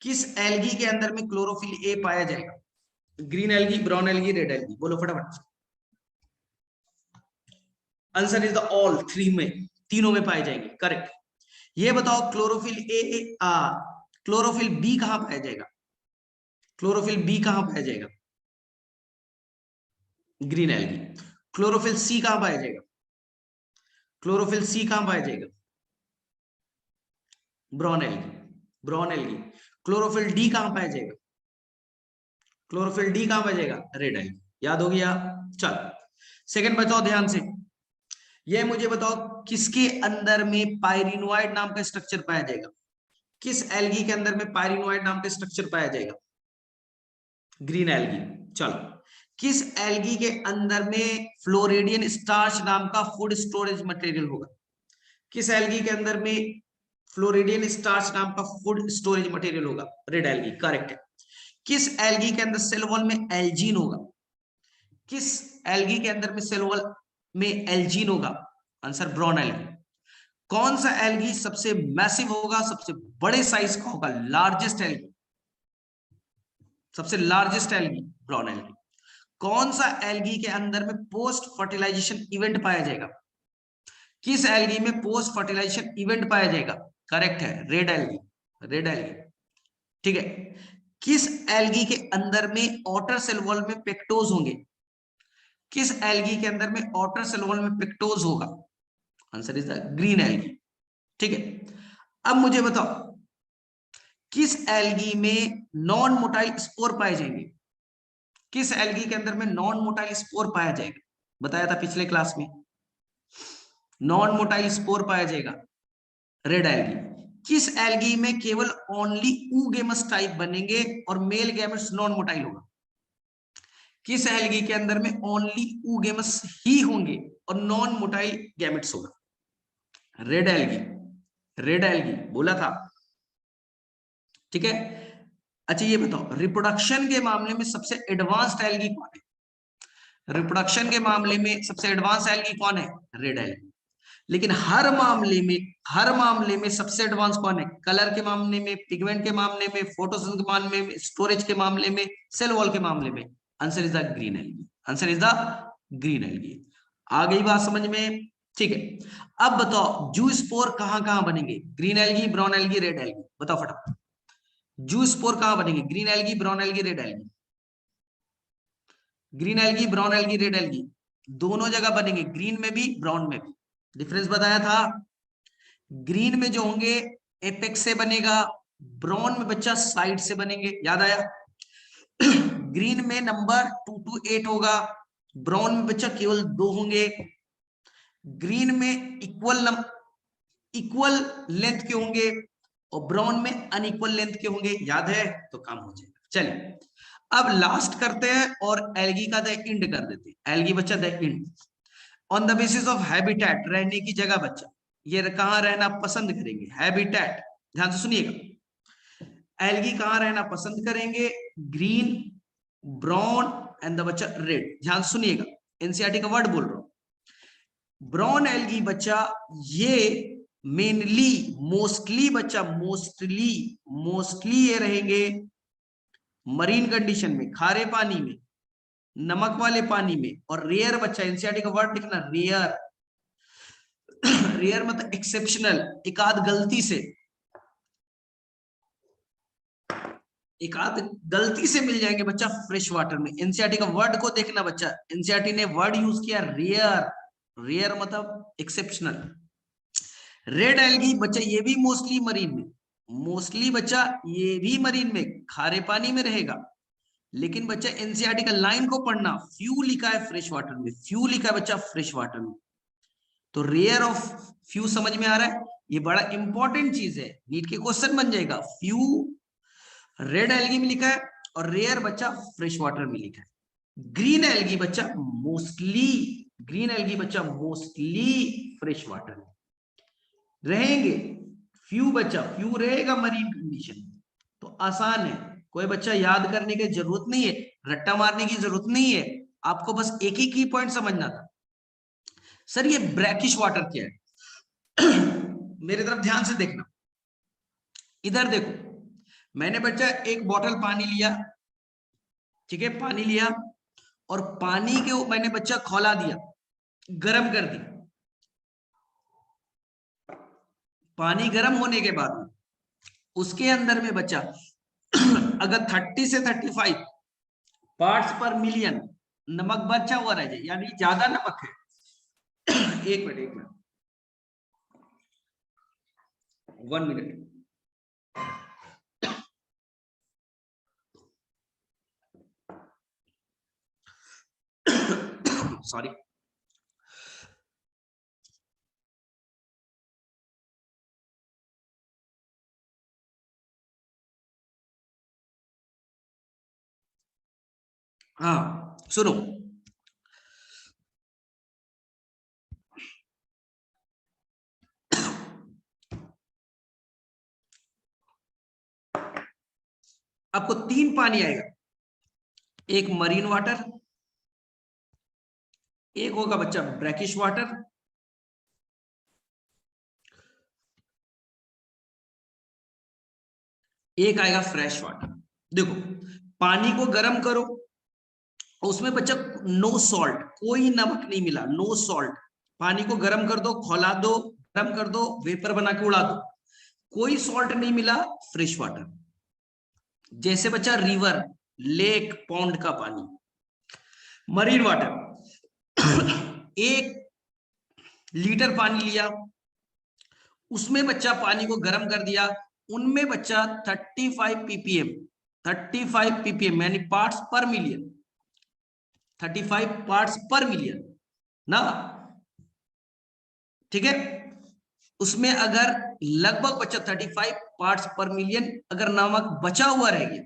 किस एल्गी के अंदर में क्लोरोफिल ए पाया जाएगा? Green algae, brown algae, red algae? बोलो फटाफट। Answer is the all three में, तीनों में पाए जाएंगे, करेक्ट। ये बताओ क्लोरोफिल ए क्लोरोफिल बी कहां पाया जाएगा? क्लोरोफिल बी कहां पाया जाएगा? Green algae. क्लोरोफिल सी कहां पाया जाएगा? क्लोरोफिल सी कहां पाया जाएगा? Brown algae. Brown algae. Chlorophyll D कहां पाया जाएगा? क्लोरोफिल डी कहां पाया जाएगा? Red algae. याद हो गया? चलो सेकंड बताओ ध्यान से, ये मुझे बताओ किसके अंदर में पायरिनोइड नाम का स्ट्रक्चर पाया जाएगा? किस एल्गी के अंदर में पायरिनोइड नाम का स्ट्रक्चर पाया जाएगा? Green algae. चलो किस एल्गी के अंदर में फ्लोरिडियन स्टार्च नाम का फूड स्टोरेज मटेरियल होगा? किस एल्गी के अंदर में फ्लोरिडियन स्टार्च नाम का फूड स्टोरेज मटेरियल होगा? रेड एल्गी, करेक्ट है। किस एल्गी के अंदर सेल वॉल में एल्जीन होगा? किस एल्गी के अंदर में सेल वॉल में एल्जीन होगा? Answer brown algae. कौन सा एल्गी सबसे मैसिव होगा, सबसे बड़े साइज का होगा, लार्जेस्ट एल्गी? सबसे लार्जेस्ट एल्गी ब्राउन एल्गी। कौन सा एल्गी के अंदर में पोस्ट फर्टिलाइजेशन इवेंट पाया जाएगा? किस एल्गी में पोस्ट फर्टिलाइजेशन इवेंट पाया जाएगा? करेक्ट है, रेड एल्गी। रेड एल्गी, ठीक है। किस एल्गी के अंदर में outer cell wall में पेक्टोज होंगे? किस एल्गी के अंदर में outer cell wall में पेक्टोज होगा? Answer is the green algae. ठीक है, अब मुझे बताओ किस एल्गी में नॉन मोटाइल स्पोर पाए जाएंगे? किस एल्गी के अंदर में नॉन मोटाइल स्पोर पाया जाएगा? बताया था पिछले क्लास में, नॉन मोटाइल स्पोर पाया जाएगा, रेड एल्गी। किस एल्गी में केवल ओनली ऊगेमस टाइप बनेंगे और मेल गैमेट्स नॉन मोटाइल होगा? किस एल्गी के अंदर में ओनली ऊगेमस ही होंगे और नॉन मोटाइल गैमेट्स होगा? रेड एल्गी, रेड एल्गी बोला था। ठीक है, अच्छा ये बताओ रिप्रोडक्शन के मामले में सबसे एडवांस्ड एल्गी कौन है? रिप्रोडक्शन के मामले में सबसे एडवांस एल्गी कौन है? Red algae. लेकिन हर मामले में सबसे एडवांस कौन है? कलर के मामले में, पिगमेंट के मामले में, फोटोसिंथेसिस के मामले में, स्टोरेज के मामले में, सेल वॉल के मामले में। Answer is the green algae. Answer is the green algae. आ गई बात समझ में? ठीक है, अब बताओ जू स्पोर कहां बनेंगे? Green algae, brown algae, red algae? बताओ फटाफट, जू स्पोर कहां बनेंगे? Green algae, brown algae, red algae? Green algae, brown algae, red algae? दोनों जगह बनेंगे, ग्रीन में भी ब्राउन में भी। डिफरेंस बताया था, ग्रीन में जो होंगे एपेक्स से बनेगा, ब्राउन में बच्चा साइड से बनेंगे। याद आया? ग्रीन में नंबर 2 to 8 होगा, ब्राउन में बच्चा केवल 2 होंगे। ग्रीन में इक्वल लेंथ के होंगे और ब्राउन में अनइक्वल लेंथ के होंगे। याद है? तो काम हो जाएगा। चलिए अब लास्ट करते हैं और एल्गी का द इंड कर देते हैं। एल्गी बच्चा the end on the basis of habitat, रहने की जगह बच्चा, ये कहां रहना पसंद करेंगे? हैबिटेट, ध्यान से सुनिएगा। एल्गी कहां रहना पसंद करेंगे? ग्रीन, ब्राउन एंड द बच्चा रेड। ध्यान सुनिएगा, एनसीईआरटी का वर्ड बोल रहा हूं। ब्राउन एल्गी बच्चा ये मेनली, मोस्टली बच्चा, मोस्टली ये रहेंगे मरीन कंडीशन में, खारे पानी में, नमक वाले पानी में। और रेयर बच्चा, एनसीईआरटी का वर्ड लिखना रेयर। रेयर मतलब एक्सेप्शनल, एक आध गलती से मिल जाएंगे बच्चा फ्रेश वाटर में। एनसीईआरटी का वर्ड को देखना बच्चा, एनसीईआरटी ने वर्ड यूज किया रेयर। रेयर मतलब एक्सेप्शनल। रेड एल्गी बच्चा ये भी मोस्टली मरीन में, मोस्टली बच्चा ये भी मरीन में, खारे पानी में रहेगा। लेकिन बच्चा एनसीईआरटी का लाइन को पढ़ना, फ्यू लिखा है फ्रेश वाटर में, फ्यू लिखा है बच्चा फ्रेश वाटर में। तो रेयर ऑफ फ्यू समझ में आ रहा है? ये बड़ा इंपॉर्टेंट चीज है, नीट के क्वेश्चन बन जाएगा। फ्यू रेड एल्गी में लिखा है और रेयर बच्चा फ्रेश वाटर में लिखा है। ग्रीन एल्गी बच्चा मोस्टली, ग्रीन एल्गी बच्चा मोस्टली फ्रेश वाटर में रहेंगे। फ्यू बच्चा, फ्यू रहेगा मरीन कंडीशन में। तो आसान है, कोई बच्चा याद करने की जरूरत नहीं है, रट्टा मारने की जरूरत नहीं है, आपको बस एक ही की पॉइंट समझना था। सर ये ब्रैकिश वाटर क्या है? मेरे तरफ ध्यान से देखना, इधर देखो, मैंने बच्चा एक बोतल पानी लिया, ठीक है, पानी लिया और पानी के मैंने बच्चा खौला दिया, गर्म कर दिया। पानी गर्म होने के बाद उसके अंदर में बच्चा अगर 30 से 35 पार्ट्स पर मिलियन नमक बचा हुआ रह जाए, यानी ज्यादा नमक है। एक मिनट 1 मिनट, सॉरी। हाँ सुनो, आपको 3 पानी आएगा, एक मरीन वाटर, एक होगा बच्चा ब्रैकिश वाटर, एक आएगा फ्रेश वाटर। देखो पानी को गर्म करो, उसमें बच्चा नो सॉल्ट, कोई नमक नहीं मिला, नो सॉल्ट। पानी को गर्म कर दो, खौला दो, गर्म कर दो, वेपर बना के उड़ा दो, कोई सॉल्ट नहीं मिला, फ्रेश वाटर। जैसे बच्चा रिवर, लेक, पॉन्ड का पानी, मरीन वाटर। 1 लीटर पानी लिया, उसमें बच्चा पानी को गर्म कर दिया, उनमें बच्चा 35 ppm, 35 ppm यानी पार्ट्स पर मिलियन, 35 पार्ट्स पर मिलियन ना, ठीक है। उसमें अगर लगभग बच्चा 35 पार्ट्स पर मिलियन अगर नमक बचा हुआ रह गया,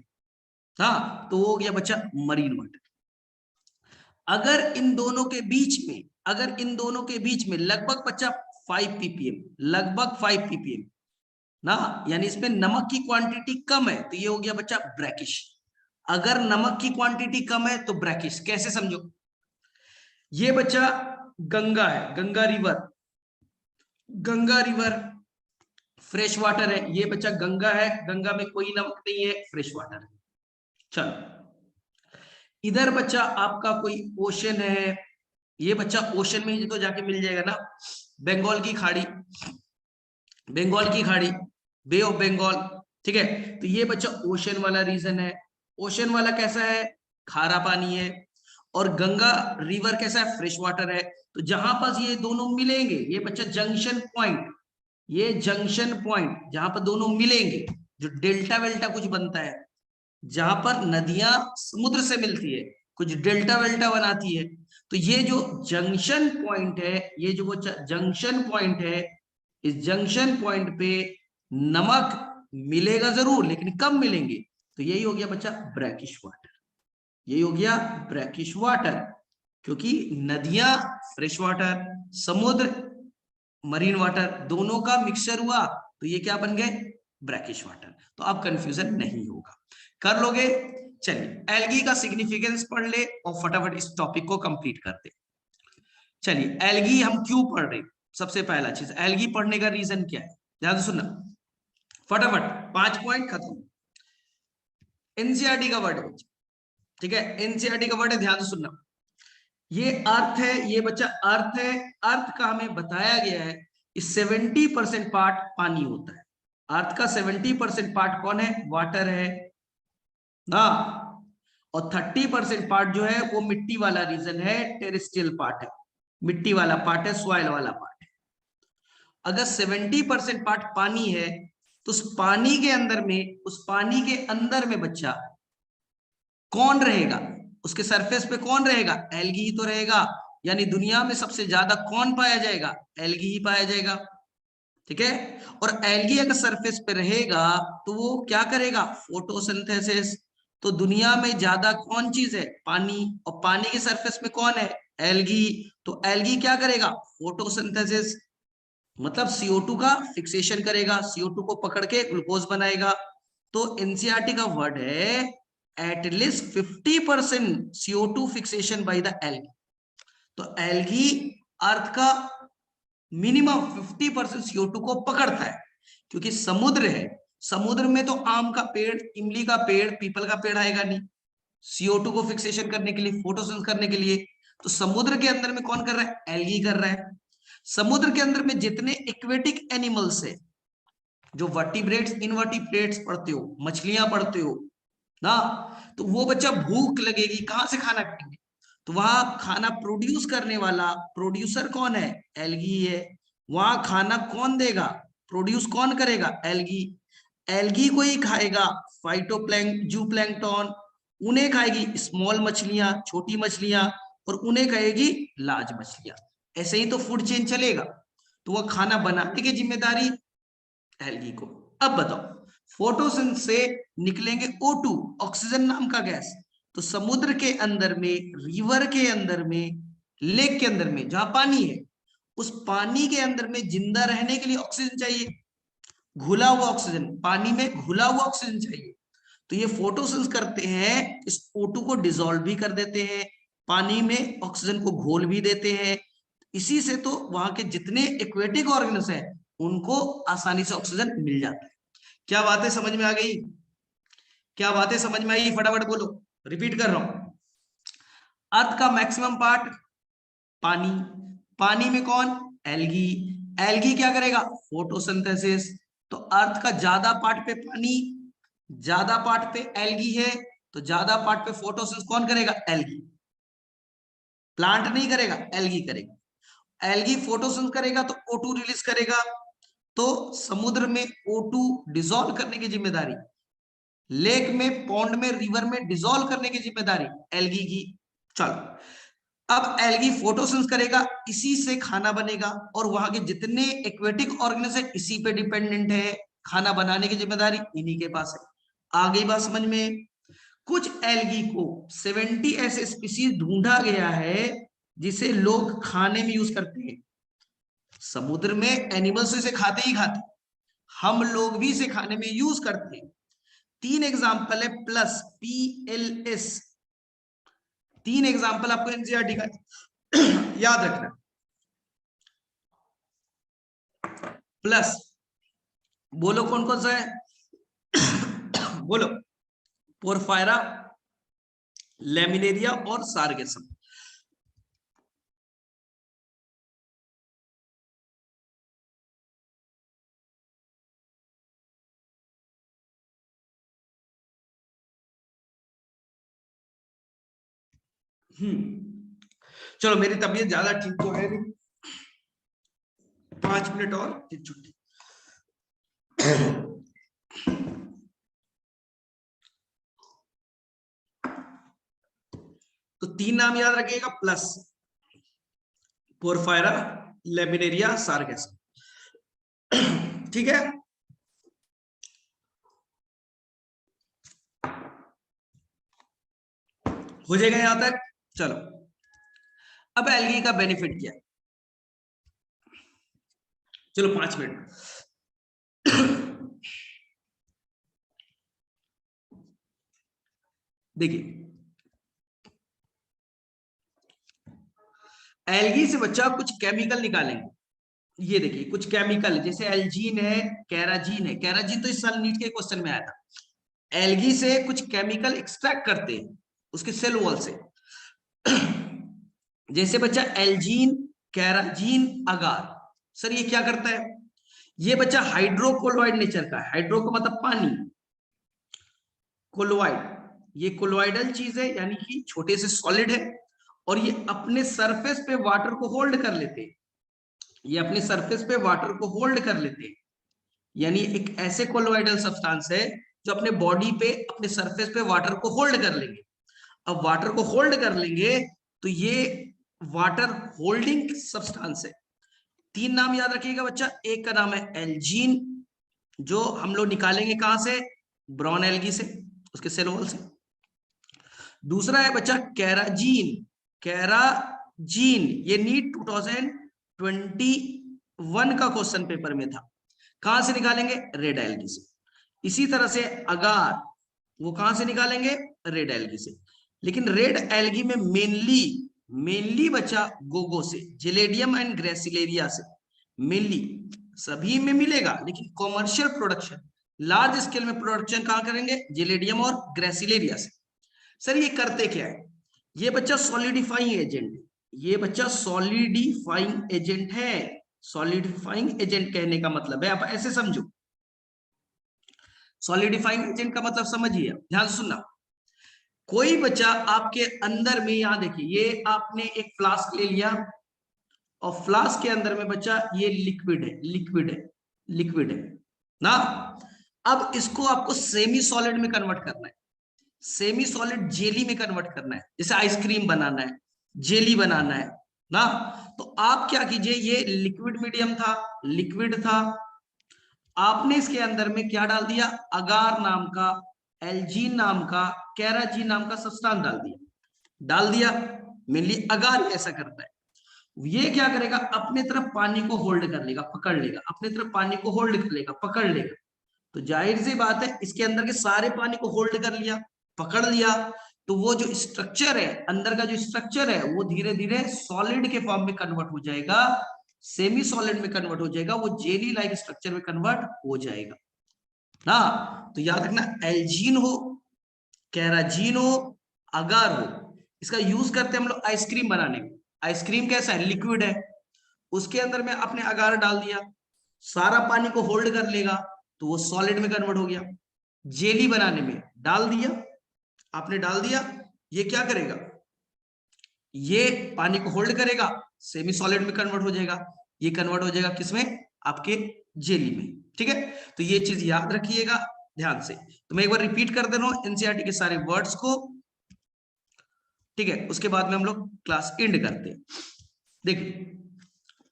हाँ, तो वो हो गया बच्चा मरीन वाटर। अगर इन दोनों के बीच में, अगर इन दोनों के बीच में लगभग बच्चा 5 ppm, लगभग 5 ppm ना, यानी इसमें नमक की क्वांटिटी कम है, तो ये हो गया बच्चा ब्रैकिश। अगर नमक की क्वांटिटी कम है तो ब्रैकिश। कैसे समझो, ये बच्चा गंगा है, Ganga river, Ganga river fresh water है, ये बच्चा गंगा है, गंगा में कोई नमक नहीं है, फ्रेश वाटर है। चलो, इधर बच्चा आपका कोई ओशन है, ये बच्चा ओशन में ही तो जाके मिल जाएगा ना, बंगाल की खाड़ी, बंगाल की खाड़ी, बे ऑफ बंगाल, ठीक है। तो ये बच्चा ओशन वाला रीजन है। ओशन वाला कैसा है, खारा पानी है, और गंगा रिवर कैसा है, फ्रेश वाटर है। तो जहां पास ये दोनों मिलेंगे, ये बच्चा जंक्शन पॉइंट, ये जंक्शन पॉइंट जहां पर दोनों मिलेंगे, जो डेल्टा वेल्टा कुछ बनता है, जहां पर नदियां समुद्र से मिलती है, कुछ डेल्टा वेल्टा बनाती है, तो ये जो जंक्शन पॉइंट है, ये जो जंक्शन पॉइंट है, इस जंक्शन पॉइंट पे नमक मिलेगा जरूर, लेकिन कम मिलेंगे, तो यही हो गया बच्चा ब्रैकिश वाटर, यही हो गया ब्रैकिश वाटर। क्योंकि नदियां फ्रेश वाटर, समुद्र मरीन वाटर, दोनों का मिक्सचर हुआ, तो ये क्या बन गए, ब्रैकिश वाटर। तो अब कंफ्यूजन नहीं होगा, कर लोगे। चलिए एल्गी का सिग्निफिकेंस पढ़ ले और फटाफट इस टॉपिक को कंप्लीट करते। चलिए एल्गी हम क्यों पढ़ रहे, सबसे पहला चीज एल्गी पढ़ने का रीजन क्या है, ध्यान से सुनना फटाफट, 5 पॉइंट खत्म। एनसीईआरटी का वर्ड है, ठीक है, एनसीईआरटी का वर्ड है, ध्यान से सुनना। ये अर्थ है, ये बच्चा अर्थ है, अर्थ का हमें बताया गया है कि 70% पार्ट पानी होता है। अर्थ का 70% पार्ट कौन है, वाटर है ना, और 30% पार्ट जो है वो मिट्टी वाला रीजन है, टेरेस्ट्रियल पार्ट है, मिट्टी वाला पार्ट है, सॉइल वाला पार्ट है। अगर 70% पार्ट पानी है, तो उस पानी के अंदर में, उस पानी के अंदर में बच्चा कौन रहेगा, उसके सरफेस पे कौन रहेगा, एल्गी ही तो रहेगा। यानी दुनिया में सबसे ज्यादा कौन पाया जाएगा, एल्गी ही पाया जाएगा, ठीक है। और एल्गी अगर सरफेस पे रहेगा तो वो क्या करेगा, फोटोसिंथेसिस। तो दुनिया में ज्यादा कौन चीज है, पानी, और पानी के सरफेस में कौन है, एल्गी। तो एल्गी क्या करेगा, फोटोसिंथेसिस, मतलब CO2 का फिक्सेशन करेगा, CO2 को पकड़ के ग्लूकोज बनाएगा। तो एनसीईआरटी का वर्ड है at least 50% CO2 fixation by the algae. तो एल्गी अर्थ का मिनिमम 50% CO2 को पकड़ता है, क्योंकि समुद्र है, समुद्र में तो आम का पेड़, इमली का पेड़, पीपल का पेड़ आएगा नहीं CO2 को फिक्सेशन करने के लिए, फोटोसिंथेसिस करने के लिए। तो समुद्र के अंदर में कौन कर रहा है, एल्गी कर रहा है। समुद्र के अंदर में जितने एक्वेटिक एनिमल्स है, जो वर्टिब्रेट्स इनवर्टिब्रेट्स पढ़ते हो, मछलियां पढ़ते हो ना, तो वो बच्चा भूख लगेगी, कहां से खाना खाएंगे, तो वहां खाना प्रोड्यूस करने वाला प्रोड्यूसर कौन है, एल्गी है। वहां खाना कौन देगा, प्रोड्यूस कौन करेगा, एल्गी। एल्गी को ही खाएगा जूप्लैंक्टन, उन्हें खाएगी स्मॉल मछलियां, छोटी मछलियां, और उन्हें खाएगी लार्ज मछलियां। ऐसे ही तो फूड चेन चलेगा। तो वह खाना बनाने की जिम्मेदारी एल्गी को। अब बताओ, फोटोसिंथेसिस से निकलेंगे O2, ऑक्सीजन नाम का गैस। तो समुद्र के अंदर में, रिवर के अंदर में, लेक के अंदर में जहां पानी है, उस पानी के अंदर में जिंदा रहने के लिए ऑक्सीजन चाहिए, घुला हुआ ऑक्सीजन, पानी में घुला हुआ ऑक्सीजन चाहिए। तो ये फोटोसिंथेसिस करते हैं, इस O2 को डिसॉल्व भी कर देते हैं, पानी में ऑक्सीजन को घोल भी देते हैं। इसी से तो वहां के जितने एक्वेटिक ऑर्गेनिज्म हैं उनको आसानी से ऑक्सीजन मिल जाता है। क्या बातें समझ में आ गई, क्या बातें समझ में आई, फटाफट बोलो, रिपीट कर रहा हूं। अर्थ का मैक्सिमम पार्ट पानी, पानी में कौन, एल्गी। एल्गी क्या करेगा, फोटोसिंथेसिस। तो अर्थ का ज्यादा पार्ट पे पानी, ज्यादा पार्ट पे एल्गी है तो ज्यादा पार्ट पे फोटोसिंथेसिस कौन करेगा? एल्गी। प्लांट नहीं करेगा, एल्गी करेगा। एल्गी फोटोसिंथेसिस करेगा तो O2 रिलीज करेगा, तो समुद्र में O2 डिसॉल्व करने की जिम्मेदारी, लेक में, पॉन्ड में, रिवर में डिसॉल्व करने की जिम्मेदारी एल्गी की। चलो, अब एल्गी फोटोसिंथेसिस करेगा, इसी से खाना बनेगा, और वहां के जितने एक्वेटिक ऑर्गेनिज्म है इसी पे डिपेंडेंट है, खाना बनाने की जिम्मेदारी इन्हीं के पास है। आ गई बात समझ में? कुछ एल्गी को 70 ऐसे स्पीसीज ढूंढा गया है जिसे लोग खाने में यूज करते हैं। समुद्र में एनिमल्स इसे खाते ही खाते, हम लोग भी इसे खाने में यूज करते हैं। 3 एग्जाम्पल है, प्लस PLS, 3 एग्जाम्पल आपको एनसीईआरटी का याद रखना। प्लस बोलो कौन कौन सा है? बोलो। पोरफायरा, लेमिनेरिया और सार्गेसम। चलो, मेरी तबीयत ज्यादा ठीक तो है नहीं, 5 मिनट और फिर छुट्टी। तो 3 नाम याद रखिएगा, प्लस पोरफायरा, लेमिनेरिया, सार्गेसम। ठीक है, हो जाएगा यहां तक? चलो, अब एल्गी का बेनिफिट क्या है? चलो 5 मिनट। देखिए, एल्गी से बच्चा कुछ केमिकल निकालेंगे। ये देखिए कुछ केमिकल, जैसे एल्जीन है, कैराजीन है। कैराजीन तो इस साल नीट के क्वेश्चन में आया था। एल्गी से कुछ केमिकल एक्सट्रैक्ट करते हैं उसके सेल वॉल से। जैसे बच्चा एल्जीन, कैराजीन, अगार। सर ये क्या करता है? ये बच्चा हाइड्रोकोलोइड नेचर का है। हाइड्रो का मतलब पानी, कोलोइड, ये कोलोइडल चीज है, यानी कि छोटे से सॉलिड है, और ये अपने सरफेस पे वाटर को होल्ड कर लेते हैं। ये अपने सरफेस पे वाटर को होल्ड कर लेते हैं, यानी एक ऐसे कोलोइडल सब्सटेंस है जो अपने बॉडी पे, अपने सरफेस पे वाटर को होल्ड कर लेंगे। अब वाटर को होल्ड कर लेंगे तो ये वाटर होल्डिंग सब्सटेंस है। 3 नाम याद रखिएगा बच्चा। एक का नाम है एल्जीन, जो हम लोग निकालेंगे कहां से? ब्राउन एल्गी से, उसके सेल वॉल से। दूसरा है बच्चा कैराजीन। कैराजीन ये नीट 2021 का क्वेश्चन पेपर में था। कहां से निकालेंगे? रेड एल्गी से। इसी तरह से अगार, वो कहां से निकालेंगे? रेड एल्गी से। लेकिन रेड एल्गी में मेनली बच्चा गोगो से, जेलेडियम एंड ग्रेसिलेरिया से मेनली, सभी में मिलेगा, लेकिन कॉमर्शियल प्रोडक्शन, लार्ज स्केल में प्रोडक्शन कहां करेंगे? जेलेडियम और ग्रेसिलेरिया से। सर ये करते क्या है? ये बच्चा सॉलिडिफाइंग एजेंट, ये बच्चा सॉलिडिफाइंग एजेंट है। सॉलिडिफाइंग एजेंट कहने का मतलब है, आप ऐसे समझो, सॉलिडिफाइंग एजेंट का मतलब समझिए, ध्यान सुनना। कोई बच्चा आपके अंदर में, यहां देखिए, ये आपने एक फ्लास्क ले लिया, और फ्लास्क के अंदर में बच्चा ये लिक्विड है, लिक्विड है ना। अब इसको आपको सेमी सॉलिड में कन्वर्ट करना है, सेमी सॉलिड जेली में कन्वर्ट करना है। जैसे आइसक्रीम बनाना है, जेली बनाना है ना, तो आप क्या कीजिए, ये लिक्विड मीडियम था, लिक्विड था, आपने इसके अंदर में क्या डाल दिया? अगार नाम का, एल्जीन नाम का, कैराजीन नाम का सब्सटेंस डाल दिया। मेनली अगार ऐसा करता है, ये क्या करेगा? अपने तरफ पानी को होल्ड कर लेगा, पकड़ लेगा, अपने तरफ पानी को होल्ड कर लेगा, पकड़ लेगा। तो जाहिर सी बात है, इसके अंदर के सारे पानी को होल्ड कर लिया, पकड़ लिया, तो वो जो स्ट्रक्चर है, अंदर का जो स्ट्रक्चर है, वो धीरे धीरे सॉलिड के फॉर्म में कन्वर्ट हो जाएगा, सेमी सॉलिड में कन्वर्ट हो जाएगा, वो जेली लाइक स्ट्रक्चर में कन्वर्ट हो जाएगा ना। तो याद रखना, एल्जीन हो, कैराजीन हो, अगार हो, इसका यूज करते हैं हम लोग आइसक्रीम बनाने में। आइसक्रीम कैसा है? लिक्विड है, उसके अंदर में आपने अगार डाल दिया, सारा पानी को होल्ड कर लेगा, तो वो सॉलिड में कन्वर्ट हो गया। जेली बनाने में डाल दिया, आपने डाल दिया, ये क्या करेगा, ये पानी को होल्ड करेगा, सेमी सॉलिड में कन्वर्ट हो जाएगा, ये कन्वर्ट हो जाएगा किसमें, आपके जेली में। ठीक है, तो ये चीज याद रखिएगा ध्यान से। तो मैं एक बार रिपीट कर दे रहा हूं एनसीईआरटी के सारे वर्ड्स को, ठीक है, उसके बाद में हम लोग क्लास एंड करते हैं। देखिए,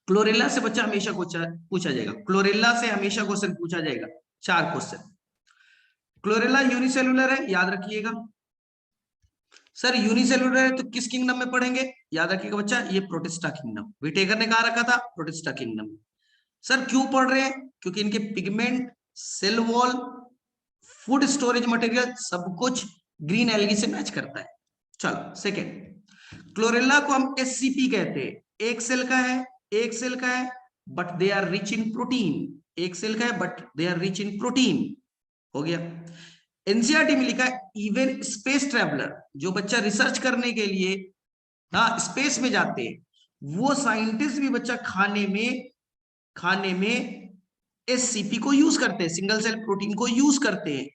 क्लोरेला से बच्चा हमेशा पूछा जाएगा, क्लोरेला से हमेशा क्वेश्चन पूछा जाएगा, 4 क्वेश्चन। क्लोरेला यूनिसेलुलर है, याद रखिएगा। सर यूनिसेलुलर है तो किस किंगडम में पढ़ेंगे, याद रखिएगा बच्चा, ये प्रोटिस्टा किंगडम, विटेकर ने कहा रखा था प्रोटिस्टा किंगडम। सर क्यों पढ़ रहे हैं, क्योंकि इनके pigment, cell wall, food storage material सब कुछ ग्रीन एल्गी से मैच करता है। चलो सेकेंड, क्लोरेला को हम एससीपी कहते हैं, एक सेल का है, एक सेल का है, but they are rich in protein, एक सेल का है but they are rich in protein, हो गया। एनसीईआरटी में लिखा है इवन स्पेस ट्रेवलर, जो बच्चा रिसर्च करने के लिए हाँ स्पेस में जाते हैं, वो साइंटिस्ट भी बच्चा खाने में एससीपी को यूज करते हैं, सिंगल सेल प्रोटीन को यूज करते हैं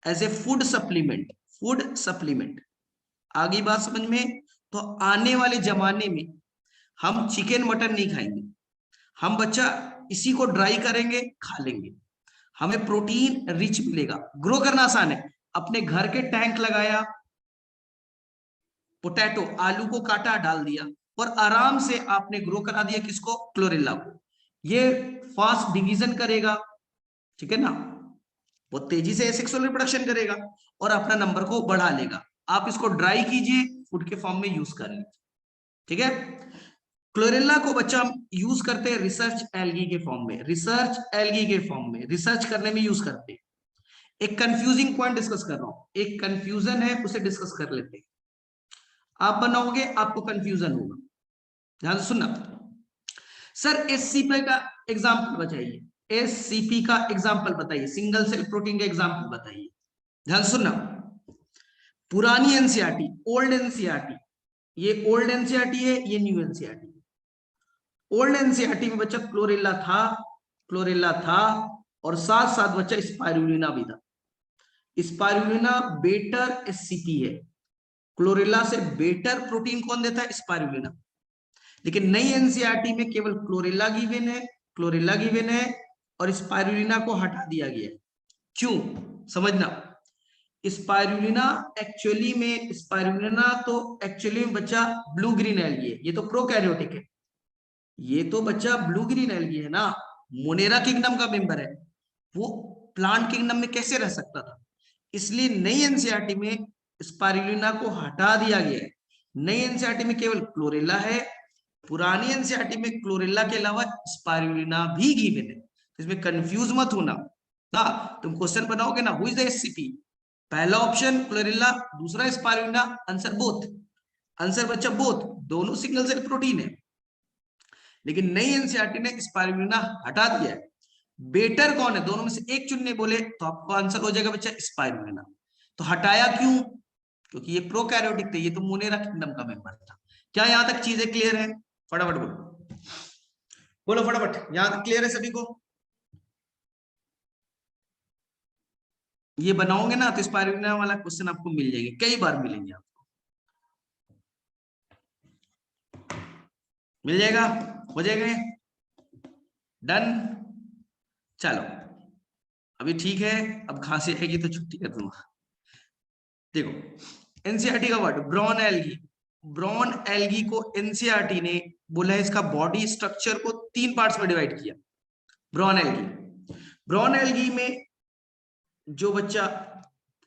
as a food supplement, food supplement. आगे बात समझ में। तो आने वाले जमाने में हम चिकन मटन नहीं खाएंगे, हम बच्चा इसी को ड्राई करेंगे, खा लेंगे, हमें प्रोटीन रिच मिलेगा। ग्रो करना आसान है, अपने घर के टैंक लगाया, पोटैटो आलू को काटा डाल दिया और आराम से आपने ग्रो करा दिया किसको, क्लोरेला को। ये फास्ट डिवीजन करेगा, ठीक है ना, वो तेजी से सेक्सुअल रिप्रोडक्शन करेगा और अपना नंबर को बढ़ा लेगा। आप इसको ड्राई कीजिए, फूड के फॉर्म में यूज कर लीजिए, ठीक है। क्लोरेला को बच्चा हम यूज करते हैं रिसर्च एल्गी के फॉर्म में, रिसर्च एल्गी के फॉर्म में रिसर्च करने में यूज करते हैं। एक कंफ्यूजिंग पॉइंट डिस्कस कर रहा हूं, एक कंफ्यूजन है उसे डिस्कस कर लेते हैं। आप बनाओगे आपको कंफ्यूजन होगा, ध्यान से सुनना। सर एससीपी का एग्जांपल बताइए, एससीपी का एग्जांपल बताइए, सिंगल सेल प्रोटीन का एग्जांपल बताइए, ध्यान सुनना। पुरानी एनसीईआरटी, ओल्ड एनसीईआरटी, ये ओल्ड एनसीईआरटी है, ये न्यू एनसीईआरटी। ओल्ड एनसीईआरटी में बच्चा क्लोरेला था, क्लोरेला था और साथ साथ बच्चा स्पाइरुलिना भी था। स्पाइरुलिना बेटर एससीपी है, क्लोरेला से बेटर प्रोटीन कौन देता है, स्पाइरुलिना। लेकिन नई एनसीईआरटी में केवल क्लोरेला गिवन है, क्लोरेला गिवन है और स्पाइरुलिना को हटा दिया गया है। क्यों, समझना। स्पाइरुलिना एक्चुअली में, स्पाइरुलिना तो एक्चुअली में बच्चा ब्लू ग्रीन एल्गी है, ये तो प्रोकैरियोटिक है, ये तो बच्चा ब्लू ग्रीन एल्गी है ना, मोनेरा किंगडम का मेंबर है, वो प्लांट किंगडम में कैसे रह सकता था। इसलिए नई एनसीईआरटी में स्पाइरुलिना को हटा दिया गया है, नई एनसीईआरटी में केवल क्लोरेला है, पुरानी एनसीईआरटी में क्लोरेला के अलावा स्पाइरुलिना भी गिवन है। इसमें कंफ्यूज मत होना ना, तुम क्वेश्चन बनाओगे ना हु इज द एससीपी, पहला ऑप्शन क्लोरेला, दूसरा स्पाइरुलिना, आंसर बोथ, आंसर बच्चा बोथ, दोनों सिंगल सेल प्रोटीन है। लेकिन नई एनसीईआरटी ने स्पाइरुलिना हटा दिया है, बेटर कौन है, दोनों में से एक चुनने बोले तो आपको आंसर हो जाएगा बच्चा स्पाइरुलिना। तो हटाया क्यों, क्योंकि ये प्रोकैरियोटिक थे, ये तो मोनेरा किंगडम का मेंबर था। क्या यहां तक चीजें क्लियर है, फटाफट बोलो, बोलो फटाफट, यहां तक क्लियर है सभी को। ये बनाओगे ना तो स्पाइरुलिना वाला क्वेश्चन आपको मिल जाएगी, कई बार मिलेंगे आपको, मिल जाएगा, हो जाएगा डन। चलो अभी ठीक है, अब खांसी आएगी तो छुट्टी कर दूंगा। देखो एनसीईआरटी का word brown algae, brown algae को एनसीईआरटी ने बोला है इसका बॉडी स्ट्रक्चर को 3 पार्ट्स में डिवाइड किया। ब्राउन एल्गी, ब्राउन एल्गी में जो बच्चा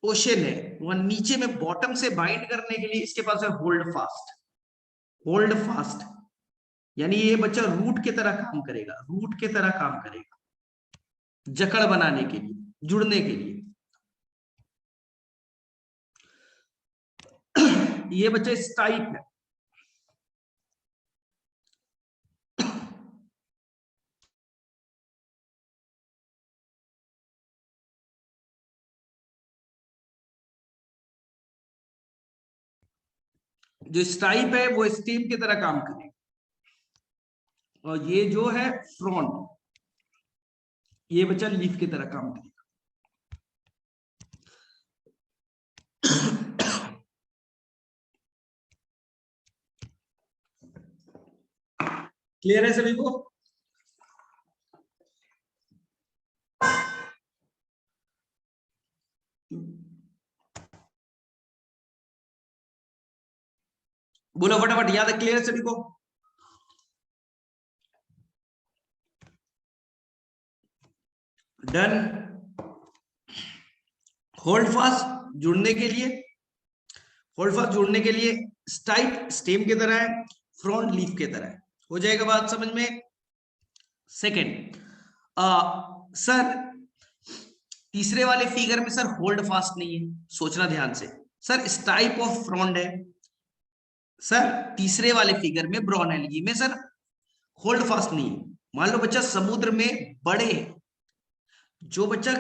ओशन है वह नीचे में बॉटम से बाइंड करने के लिए इसके पास है होल्ड फास्ट, होल्ड फास्ट, यानी ये बच्चा रूट की तरह काम करेगा, रूट की तरह काम करेगा जकड़ बनाने के लिए, जुड़ने के लिए। ये बच्चा इस टाइप है, जो स्टाइप है वो स्टीम की तरह काम करेगा, और ये जो है फ्रॉन्ट, ये बच्चा लीफ की तरह काम करेगा। क्लियर है सभी को? बोलो फटाफट, याद है? क्लियर है सभी को? डन। होल्ड फास्ट जुड़ने के लिए, होल्ड फास्ट जुड़ने के लिए स्टाइप स्टेम की तरह है, फ्रंट लीफ की तरह है। हो जाएगा बात समझ में? सेकेंड, सर तीसरे वाले फिगर में सर होल्ड फास्ट नहीं है, सोचना ध्यान से। सर स्टाइप ऑफ फ्रंट है। सर तीसरे वाले फिगर में ब्राउन एल्गी में सर होल्ड फास्ट नहीं है। मान लो बच्चा समुद्र में बड़े, जो बच्चा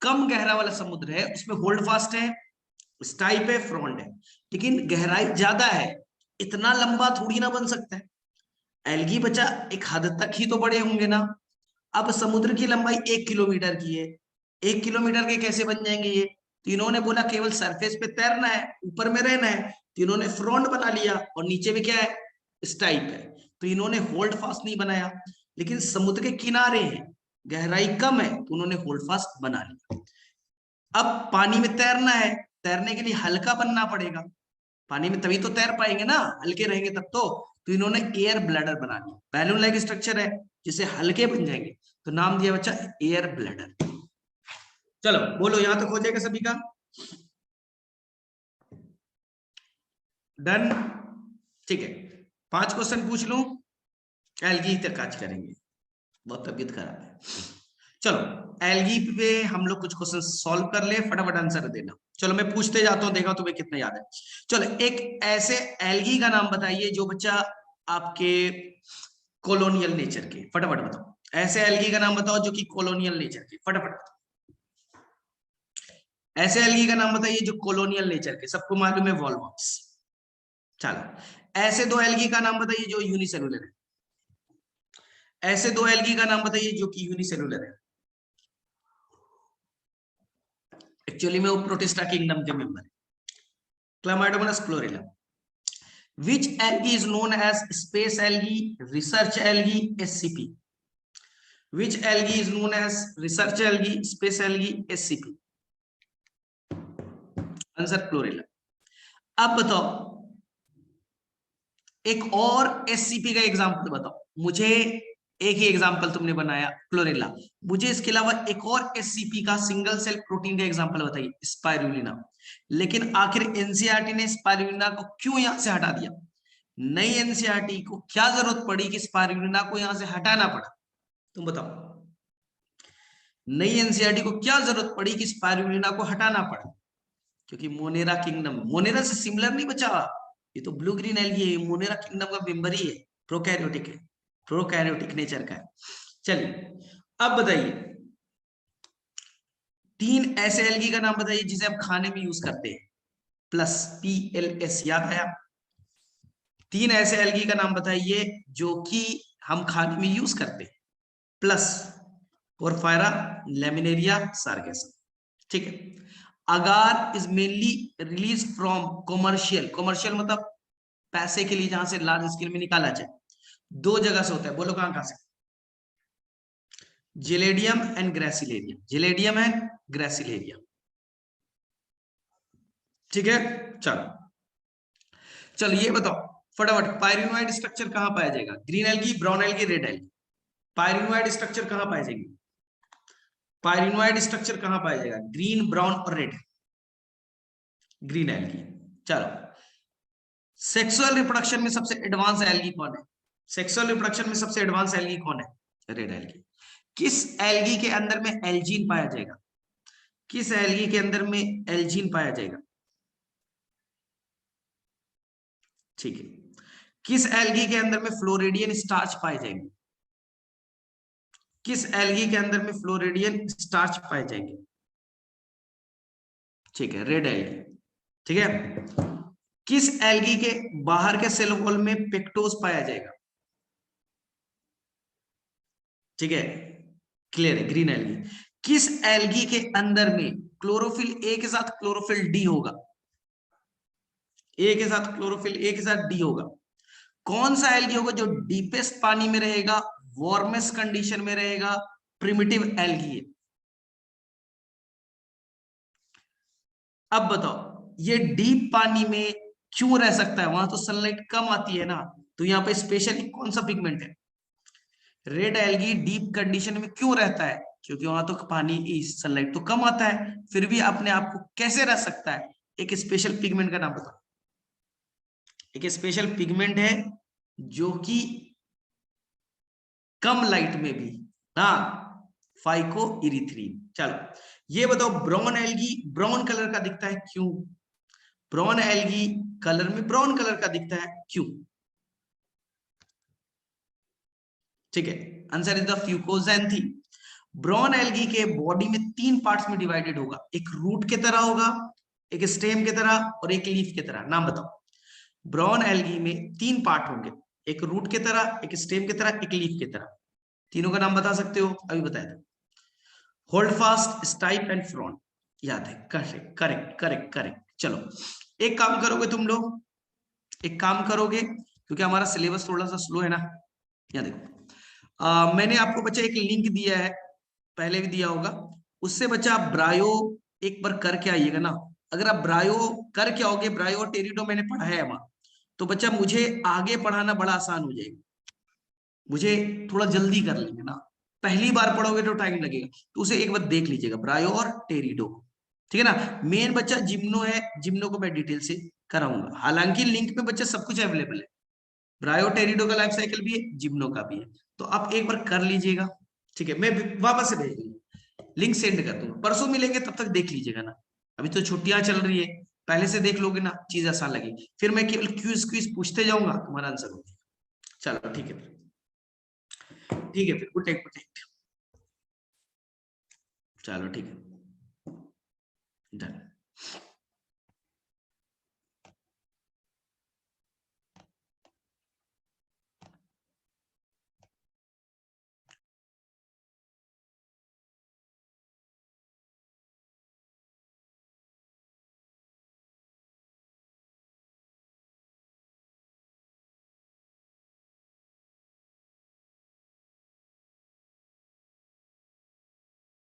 कम गहरा वाला समुद्र है उसमें होल्ड फास्ट है, स्टाइप है, फ्रंट है। लेकिन गहराई ज्यादा है, इतना लंबा थोड़ी ना बन सकता है। एल्गी बच्चा एक हद तक ही तो बड़े होंगे ना। अब समुद्र की लंबाई 1 किलोमीटर की है, 1 किलोमीटर के कैसे बन जाएंगे ये? तो इन्होंने बोला केवल सरफेस पे तैरना है, ऊपर में रहना है, तो इन्होंने फ्रंट बना लिया और नीचे में क्या है? स्टाइप है। तो इन्होंने होल्ड फास्ट नहीं बनाया। लेकिन समुद्र के किनारे है, गहराई कम है, तो उन्होंने होल्ड फास्ट बना लिया। अब पानी में तैरना है, तैरने के लिए हल्का बनना पड़ेगा, पानी में तभी तो तैर पाएंगे ना, हल्के रहेंगे तब तो इन्होंने एयर ब्लैडर बना लिया। बैलून लाइक स्ट्रक्चर है जिससे हल्के बन जाएंगे, तो नाम दिया बच्चा एयर ब्लैडर। चलो बोलो, यहां तक हो जाएगा सभी का? डन। ठीक है, 5 क्वेश्चन पूछ लूं, एल्गी तक आज करेंगे, बहुत तबीयत खराब है। चलो एल्गी पे हम लोग कुछ क्वेश्चन सॉल्व कर ले, फटाफट आंसर देना। चलो मैं पूछते जाता हूं, देखा तुम्हें कितना याद है। चलो एक ऐसे एल्गी का नाम बताइए जो बच्चा आपके कॉलोनियल नेचर के, फटाफट बताओ। ऐसे एल्गी का नाम बताओ जो कि कॉलोनियल नेचर के, फटाफट बताओ। ऐसे एल्गी का नाम बताइए जो कॉलोनियल नेचर के, सबको मालूम है वॉलवॉक्स। चलो ऐसे दो एल्गी का नाम बताइए जो यूनिसेलुलर है। ऐसे दो एल्गी का नाम बताइए जो कि यूनिसेलुलर है। एक्चुअली में वो प्रोटिस्टा किंगडम के मेंबर है, Chlamydomonas chlorella. Which algae is known as space algae, research algae, SCP? Which algae is known as research algae, space algae, SCP? Answer chlorella. अब बताओ एक और SCP का एग्जांपल बताओ मुझे। एक ही एग्जांपल तुमने बनाया क्लोरेला, मुझे इसके अलावा एक और SCP का सिंगल सेल प्रोटीन का एग्जांपल बताइए, स्पाइरुलिना। लेकिन आखिर एनसीईआरटी ने स्पाइरुलिना को क्यों यहां से हटा दिया? नई एनसीईआरटी को क्या जरूरत पड़ी कि स्पाइरुलिना को यहां से हटाना पड़ा? तुम बताओ, नई एनसीईआरटी को क्या जरूरत पड़ी कि स्पाइरुलिना को हटाना पड़ा? क्योंकि मोनेरा किंगडम, मोनेरा से सिमिलर नहीं बचा, ये तो ब्लू ग्रीन एल्गी है, मोनेरा किंगडम का मेंबर ही है, प्रोकैरियोटिक है, प्रोकैरियोटिक नेचर का है। चलिए अब बताइए 3 ऐसे एल्गी का नाम बताइए जिसे आप खाने में यूज करते हैं, प्लस PLS, याद आया? 3 ऐसे एल्गी का नाम बताइए जो कि हम खाने में यूज करते हैं, प्लस पोरफायरा, लैमिनेरिया, सार्गेसम। ठीक है। Agar is mainly release from commercial, commercial मतलब पैसे के लिए, जहां से लार्ज स्केल में निकाला जाए। 2 जगह से होता है, बोलो कहां कहां से? Gelidium and Gracilaria, Gelidium and Gracilaria. ठीक है। चलो चलो ये बताओ फटाफट, पायरिनोइड स्ट्रक्चर कहां पाया जाएगा? Green algae, brown algae, red algae. Pyrenoid structure कहां पाया जाएगी? पायरिनोइड स्ट्रक्चर कहां पाया जाएगा? ग्रीन, ब्राउन और रेड। Green algae. चलो सेक्सुअल रिप्रोडक्शन में सबसे एडवांस एल्गी कौन है? सेक्सुअल रिप्रोडक्शन में सबसे एडवांस एल्गी कौन है? Red algae. किस एल्गी के अंदर में एल्जीन पाया जाएगा? किस एल्गी के अंदर में एल्जीन पाया जाएगा? ठीक है। किस एल्गी के अंदर में फ्लोरिडियन स्टार्च पाए जाएंगे? किस एल्गी के अंदर में फ्लोरिडियन स्टार्च पाए जाएंगे? ठीक है, रेड एल्गी। ठीक है। किस एल्गी के बाहर के सेल वॉल में पेक्टोज पाया जाएगा? ठीक है, क्लियर है, ग्रीन एल्गी। किस एल्गी के अंदर में क्लोरोफिल ए के साथ क्लोरोफिल डी होगा? ए के साथ क्लोरोफिल ए के साथ डी होगा। कौन सा एल्गी होगा जो डीपेस्ट पानी में रहेगा, वार्मेस्ट कंडीशन में रहेगा? प्रिमिटिव एल्गी है। अब बताओ ये डीप पानी में क्यों रह सकता है? वहां तो सनलाइट कम आती है ना, तो यहाँ पे स्पेशली कौन सा पिगमेंट है? रेड एल्गी डीप कंडीशन में क्यों रहता है? क्योंकि वहां तो पानी सनलाइट तो कम आता है, फिर भी अपने आप को कैसे रह सकता है? एक स्पेशल पिगमेंट का नाम बताओ। एक स्पेशल पिगमेंट है जो कि कम लाइट में भी, हाँ, फाइको इरिथ्रीन। चलो ये बताओ, ब्राउन एल्गी ब्राउन कलर का दिखता है क्यों? ब्राउन एल्गी कलर में ब्राउन कलर का दिखता है क्यों? ठीक है, answer is the fucoxanthin. Brown algae के बॉडी में 3 पार्ट्स में डिवाइडेड होगा, एक रूट के तरह होगा, एक स्टेम के तरह और एक लीफ के तरह। नाम बताओ। ब्राउन एल्गी में 3 पार्ट होंगे, एक रूट के तरह, एक स्टेम की तरह, एक लीफ की तरह। तीनों का नाम बता सकते हो? अभी बताया था। Hold fast, stipe and frown. याद है? Correct correct correct correct. चलो एक काम करोगे तुम लोग, एक काम करोगे, क्योंकि हमारा सिलेबस थोड़ा सा स्लो है ना। यहाँ देखो, मैंने आपको बच्चा एक लिंक दिया है, पहले भी दिया होगा, उससे बच्चा आप ब्रायो एक बार करके आइएगा ना। अगर आप ब्रायो करके आओगे, ब्रायो और टेरिडो मैंने पढ़ा है वहां, तो बच्चा मुझे आगे पढ़ाना बड़ा आसान हो जाएगा, मुझे थोड़ा जल्दी कर लेंगे ना। पहली बार पढ़ोगे तो टाइम लगेगा, तो उसे एक बार देख लीजिएगा, ब्रायो और टेरिडो। ठीक है ना? मेन बच्चा जिम्नो है, जिम्नो को मैं डिटेल से कराऊंगा, हालांकि लिंक में बच्चा सब कुछ अवेलेबल है, ब्रायो टेरिडो का लाइफ साइकिल भी है, जिम्नो का भी है, तो आप एक बार कर लीजिएगा। ठीक है, मैं वापस से भेज दूंगा, लिंक सेंड कर दूंगा, परसों मिलेंगे, तब तक देख लीजिएगा ना। अभी तो छुट्टियां चल रही है, पहले से देख लोगे ना, चीज आसान लगेगी, फिर मैं केवल क्यूज क्विज पूछते जाऊंगा, तुम्हारा आंसर होगा। चलो ठीक है, ठीक है, फिर गुड नाइट, गुड नाइट। चलो ठीक है, डन।